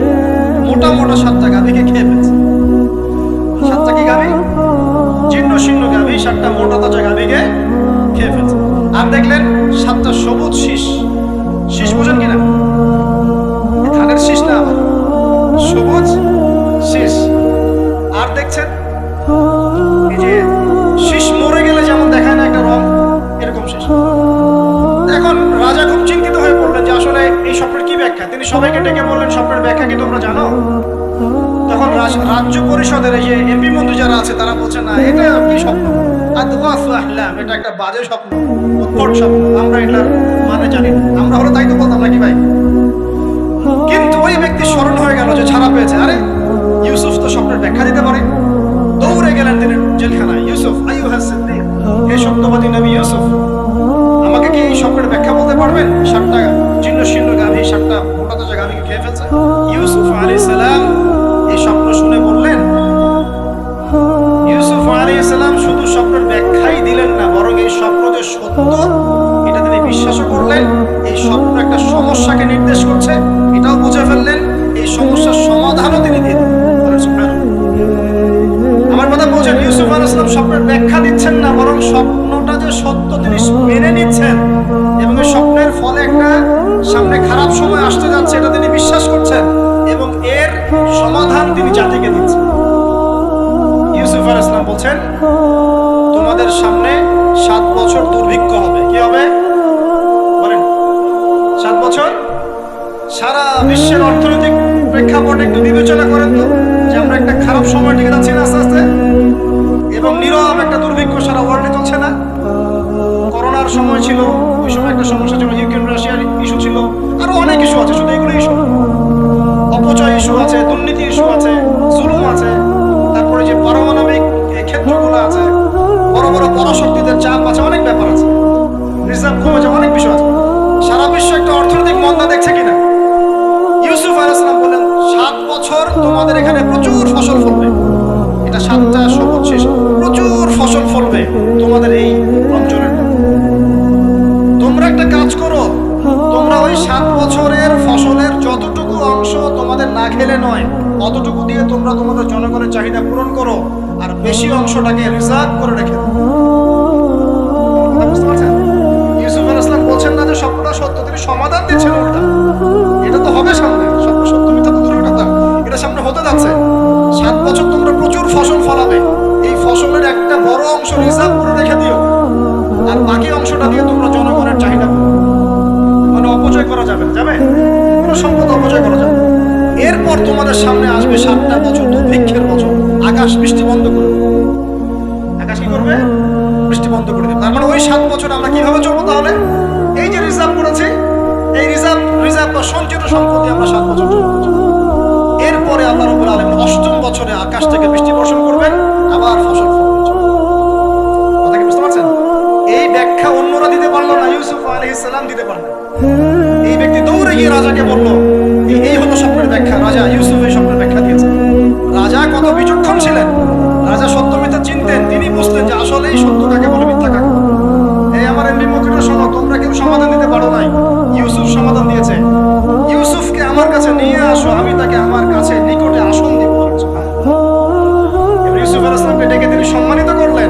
S1: মোটা মোটা 7টা গাভীকে খেয়ে ফেলছে। 7টা কি গাভী? জীর্ণ শীর্ণ গাভী, 7টা মোটা তাজা গাভীকে খেয়ে ফেলছে। আর দেখলেন 7টা সবুজ শীষ। শীষ বোঝেন কিনা? ধানের শীষ না, আবার সবুজ শীষ। আর দেখছেন এই যে শীষ মরে গেলে যেমন দেখায় না একটা রং, এরকম শীষ। এখন রাজা খুব চিন্তিত হয়ে পড়লেন যে আসলে এই স্বপ্নের কি ব্যাখ্যা। তিনি সবাইকে ডেকে বললেন, স্বপ্নের ব্যাখ্যা কি তোমরা জানো? তখন রাজ্য পরিষদের এই যে এমপি মন্ত্রী যারা আছে তারা বলছে, না এটা কি স্বপ্ন, আদগাসু আহলাম, এটা একটা বাজে স্বপ্ন, উদ্ভট স্বপ্ন, আমরা এটার মানে জানি না। আমরা হলো তাই তো বলতাম নাকি ভাই? কিন্তু ওই ব্যক্তি স্মরণ হয়ে গেল যে ছাড়া পেয়েছে, আরে ইউসুফ তো স্বপ্নের ব্যাখ্যা দিতে পারে। দৌড়ে গেলেন তিনি জেলখানায়। ইউসুফ আইয়ুহাস সিদ্দিক, হে সত্যবাদী নবী ইউসুফ, আমাকে কি এই স্বপ্নের ব্যাখ্যা বলতে পারবেন? 7টা জীর্ণ শীর্ণ গাভী, 7টা মোটা তাজা গাভীকে খেয়ে ফেলছে। ইউসুফ আলাইহিস সালাম এই স্বপ্ন শুনে বললেন, ইউসুফ আলাইহিস সালাম শুধু স্বপ্নের ব্যাখ্যাই দিলেন না, বরং এই স্বপ্ন যে সত্য এটা তিনি বিশ্বাসও করলেন। এই স্বপ্ন একটা সমস্যাকে নির্দেশ করছে এটাও বুঝে ফেললেন। এই সমস্যার সমাধানও তিনি দিয়ে দিলেন। আমার কথা বলছেন, ইউসুফ আলাইহিস সালাম স্বপ্নের ব্যাখ্যা দিচ্ছেন না, বরং স্বপ্নটা যে সত্য তিনি মেনে নিচ্ছেন এবং এই স্বপ্নের ফলে একটা সামনে খারাপ সময় আসতে যাচ্ছে এটা তিনি বিশ্বাস করছেন এবং এর সমাধান তিনি জাতিকে দিচ্ছেন। ইউসুফ আলাইহিস সালাম বলছেন, তোমাদের সামনে 7 বছর দুর্ভিক্ষ হবে। কি হবে বলেন? 7 বছর। সারা বিশ্বের অর্থনৈতিক প্রেক্ষাপট একটু বিবেচনা করেন তো, যে আমরা একটা খারাপ সময় দিকে যাচ্ছি না আস্তে আস্তে, এবং নীরব একটা দুর্ভিক্ষ সারা ওয়ার্ল্ডে চলছে না? করোনার সময় ছিল, ওই সময় একটা সমস্যা ছিল, ইউক্রেন রাশিয়ার ইস্যু ছিল, আরো অনেক ইস্যু আছে, শুধু এগুলো ইস্যু, অপচয় ইস্যু আছে, দুর্নীতি ইস্যু আছে, জুলুম আছে, তারপরে যে পারমাণবিক ক্ষেত্রগুলো আছে, বড় বড় পরাশক্তিদের চাপ আছে, অনেক ব্যাপার আছে, রিজার্ভ কমেছে, অনেক বিষয় আছে। সারা বিশ্ব একটা অর্থনৈতিক মন্দা দেখছে কিনা? ইউসুফ আলাইহিস সালাম বললেন, 7 বছর তোমাদের এখানে প্রচুর ফসল ফলবে। এটা 7টা সবুজ শেষ, প্রচুর ফসল ফলবে তোমাদের এই অঞ্চলের। তোমরা একটা কাজ করো, তোমরা ওই 7 বছরের ফসলের যতটুকু অংশ তোমাদের না খেলে নয়, অতটুকু দিয়ে তোমরা তোমাদের জনগণের চাহিদা পূরণ করো, আর বেশি অংশটাকে রিজার্ভ করে রেখে দাও। বুঝতে পারছেন? ইউসুফ আলাইহিস সালাম বলছেন না যে স্বপ্নটা সত্য, তিনি সমাধান দিচ্ছেন উল্টা। এটা তো হবে সামনে, স্বপ্ন সত্য মিথ্যা তো দূরের কথা, এটা সামনে হতে যাচ্ছে। 7 বছর তোমরা প্রচুর ফসল ফলাবে, এই ফসলের একটা বড় অংশ রিজার্ভ করে রেখে দিও, আর বাকি অংশটা দিয়ে তোমরা জনগণের চাহিদা পূরণ। মানে অপচয় করা যাবে না, যাবে কোনো সম্পদ অপচয় করা যাবে। এরপর তোমাদের সামনে আসবে 7টা বছর দুর্ভিক্ষের বছর, আকাশ বৃষ্টি বন্ধ করে দেবে। আকাশ কি করবে? বৃষ্টি বন্ধ করে দেবে। তার মানে ওই 7 বছর আমরা কিভাবে চলবো তাহলে? এই যে রিজার্ভ করেছি, এই রিজার্ভ বা সঞ্চিত সম্পত্তি আমরা 7 বছর চলবো। এরপরে আল্লাহ রাব্বুল আলামিন 8ম বছরে আকাশ থেকে বৃষ্টি বর্ষণ করবেন, আবার ফসল ফলবে। কথা কি বুঝতে পারছেন? এই ব্যাখ্যা অন্যরা দিতে পারলো না, ইউসুফ আলাইহিস সালাম দিতে পারলেন। এই ব্যক্তি দৌড়ে গিয়ে রাজাকে বলল, এই হলো স্বপ্নের ব্যাখ্যা। রাজা, ইউসুফ এই স্বপ্নের ব্যাখ্যা দিয়েছেন। রাজা কত বিচক্ষণ ছিলেন, রাজা সত্য মিথ্যা চিনতেন। তিনি বুঝতেন যে আসলেই সত্য কাকে বলে, মিথ্যা কাকে বলে। এই আমার এমপি মন্ত্রীরা শোনো, তোমরা কেউ সমাধান দিতে পারো নাই, ইউসুফ সমাধান দিয়েছে। ইউসুফকে আমার কাছে নিয়ে আসো, আমি তাকে আমার কাছে নিকটে আসন দিব। ইউসুফ আলাইহিস সালামকে ডেকে তিনি সম্মানিত করলেন,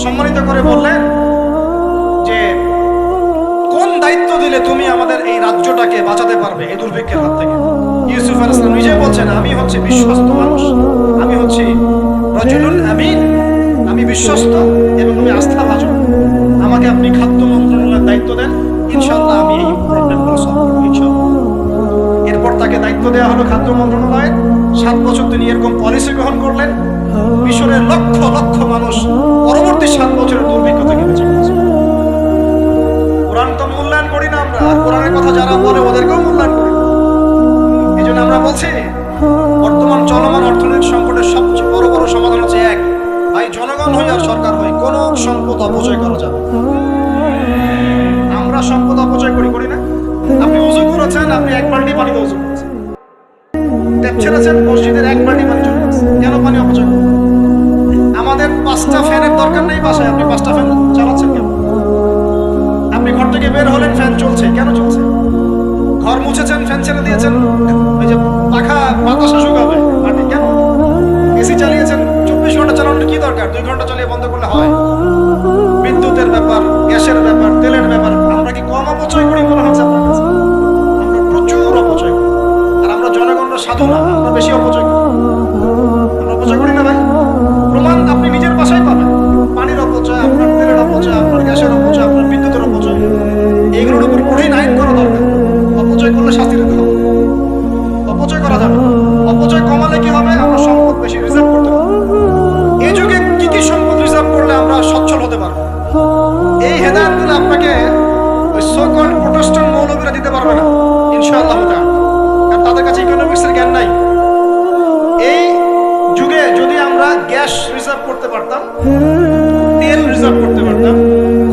S1: সম্মানিত করে বললেন যে কোন দায়িত্ব দিলে তুমি আমাদের এই রাজ্যটাকে বাঁচাতে পারবে এই দুর্ভিক্ষের হাত থেকে। ইউসুফ আলাইহিস সালাম নিজে বলছেন, আমি হচ্ছে বিশ্বস্ত মানুষ, আমি হচ্ছি রাজুলুন আমিন, আমি বিশ্বস্ত এবং আমি আস্থাভাজন। আমাকে আপনি খাদ্য মন্ত্রণালয়ের দায়িত্ব দেন, ইনশাআল্লাহ আমি এই প্রবলেমগুলো সলভ করব ইনশাআল্লাহ। এরপর তাকে দায়িত্ব দেওয়া হলো খাদ্য মন্ত্রণালয়ের। 7 বছর তিনি এরকম পলিসি গ্রহণ করলেন। মিশরের লক্ষ লক্ষ মানুষ পরবর্তী 7 বছরের দুর্ভিক্ষ থেকে বেঁচে গেছে। কোরআন তো মূল্যায়ন করি না আমরা, আর কোরআনের কথা যারা বলে ওদেরকেও মূল্যায়ন করি। এই জন্য আমরা বলছি, বর্তমান চলমান অর্থনৈতিক সংকটের সবচেয়ে বড় বড় সমাধান হচ্ছে এক, ভাই জনগণ হই আর সরকার হই, কোনো সম্পদ অপচয় করা যাবে। আমরা সম্পদ অপচয় করি না? আপনি ওযু করেছেন, আপনি 1 বালতি পানিতে ওযু করেছেন, ট্যাপ ছেড়েছেন, মসজিদের 1 বালতি পানি চলে গেছে, কেন পানি অপচয় করবেন? আমাদের 5টা ফ্যানের দরকার নেই বাসায়, আপনি 5টা ফ্যান চালাচ্ছেন কেন? আপনি ঘর থেকে বের হলেন, ফ্যান চলছে, কেন চলছে? ঘর মুছেছেন, ফ্যান ছেড়ে দিয়েছেন, ওই যে পাখা বাতাসে শুকাবে মাটি, কেন? এসি চালিয়েছেন, 24 ঘন্টা চালানোর কি দরকার? 2 ঘন্টা চালিয়ে বন্ধ করলে হয়? বিদ্যুতের ব্যাপার, গ্যাসের ব্যাপার, তেলের ব্যাপার, আমরা কি কম অপচয় করি মনে হচ্ছে আপনার কাছে? আমরা প্রচুর অপচয় করি, আর আমরা জনগণরা সাধু না, আমরা বেশি অপচয় করি। আমরা অপচয় করি না ভাই? প্রমাণ আপনি নিজের বাসায় পাবেন। পানির অপচয়, আপনার তেলের অপচয়, আপনার গ্যাসের অপচয়, আপনার বিদ্যুতের অপচয়, এইগুলোর উপর কঠিন আইন করা দরকার। অপচয় করলে শাস্তি দিতে হবে। অপচয় করা যাবে না। অপচয় কমালে কি হবে? আমরা সম্পদ বেশি রিজার্ভ করতে পারবো। এই যুগে কি কি সম্পদ রিজার্ভ করলে আমরা সচ্ছল হতে পারবো? এই হেদায়েতগুলো আপনাকে ওই সো কল্ড প্রোটেস্ট্যান্ট মৌলবীরা দিতে পারবে না ইনশাআল্লাহ তাআলা, কারণ তাদের কাছে ইকোনমিক্সের জ্ঞান নাই। এই যুগে যদি আমরা গ্যাস রিজার্ভ করতে পারতাম, তেল রিজার্ভ করতে পারতাম,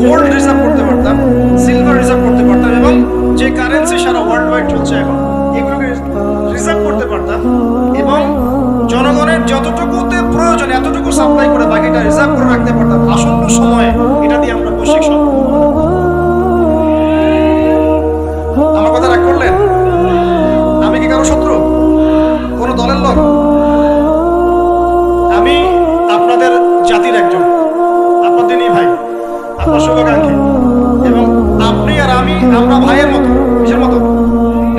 S1: গোল্ড রিজার্ভ করতে পারতাম, সিলভার রিজার্ভ করতে পারতাম, এবং যে কারেন্সি সারা ওয়ার্ল্ড ওয়াইড চলছে এখন, এগুলোকে রিজার্ভ করতে পারতাম, এবং জনগণের যতটুকুতে প্রয়োজন এতটুকু সাপ্লাই করে বাকিটা রিজার্ভ করে রাখতে পারতাম, আসন্ন সময়ে এটা দিয়ে আমরা বৈশ্বিক সম্পর্ক। আমার কথা রাগ করলেন? আমি কি কারো শত্রু, কোন দলের লোক? আমি আপনাদের জাতির একজন, আপনাদেরই ভাই, আপনার শুভাকাঙ্ক্ষী, এবং আপনি আর আমি আমরা ভাইয়ের মতো, নিজের মতো,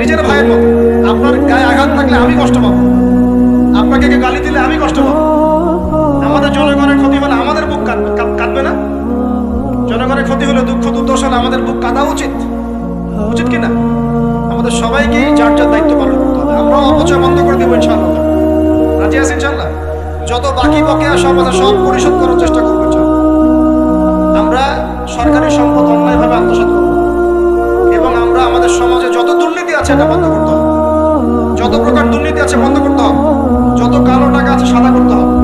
S1: নিজের ভাইয়ের মতো। আপনার গায়ে আঘাত লাগলে আমি কষ্ট পাবো, আপনাকে গালি দিলে আমি কষ্ট পাবো। আমাদের জনগণের ক্ষতি হলে আমাদের বুক কাঁদবে না? জনগণের ক্ষতি হলে, দুঃখ দুর্দশা হলে আমাদের বুক কাঁদা উচিত, উচিত কিনা? আমাদের সবাইকেই যার যার দায়িত্ব পালন করতে হবে। আমরাও অপচয় বন্ধ করে দেবো ইনশাআল্লাহ। রাজি আছি ইনশাআল্লাহ? যত বাকি বকেয়া সব আছে সব পরিশোধ করার চেষ্টা করবো ইনশাআল্লাহ। আমরা সরকারি সম্পদ অন্যায়ভাবে আত্মসাৎ করবো, এবং আমরা আমাদের সমাজে যত দুর্নীতি আছে এটা বন্ধ করতে হবে। যত প্রকার দুর্নীতি আছে বন্ধ করতে হবে, যত কালো টাকা আছে সাদা করতে হবে,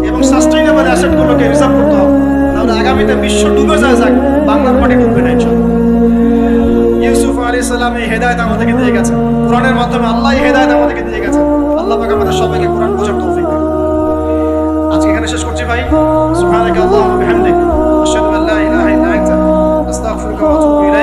S1: এবং সাস্টেইনেবল অ্যাসেটগুলোকে রিজার্ভ করতে হবে। তাহলে আগামীতে বিশ্ব ডুবে যায়, যাক, বাংলার মাটি ডুববে না ইনশাআল্লাহ। ইউসুফ আলাইহিস সালাম এই হেদায়েত আমাদেরকে দিয়ে গেছেন, কোরআনের মাধ্যমে আল্লাহ এই হেদায়েত আমাদেরকে দিয়ে গেছেন। আল্লাহ পাক আমাদের সবাইকে কোরআন বোঝার তৌফিক দেন। আজকে এখানে শেষ করছি ভাই। সুবহানাকা আল্লাহুম্মা ওয়া বিহামদিক, আশহাদু আল্লা ইলাহা ইল্লা আনতা, আস্তাগফিরুকা ওয়া আতুবু ইলাইক।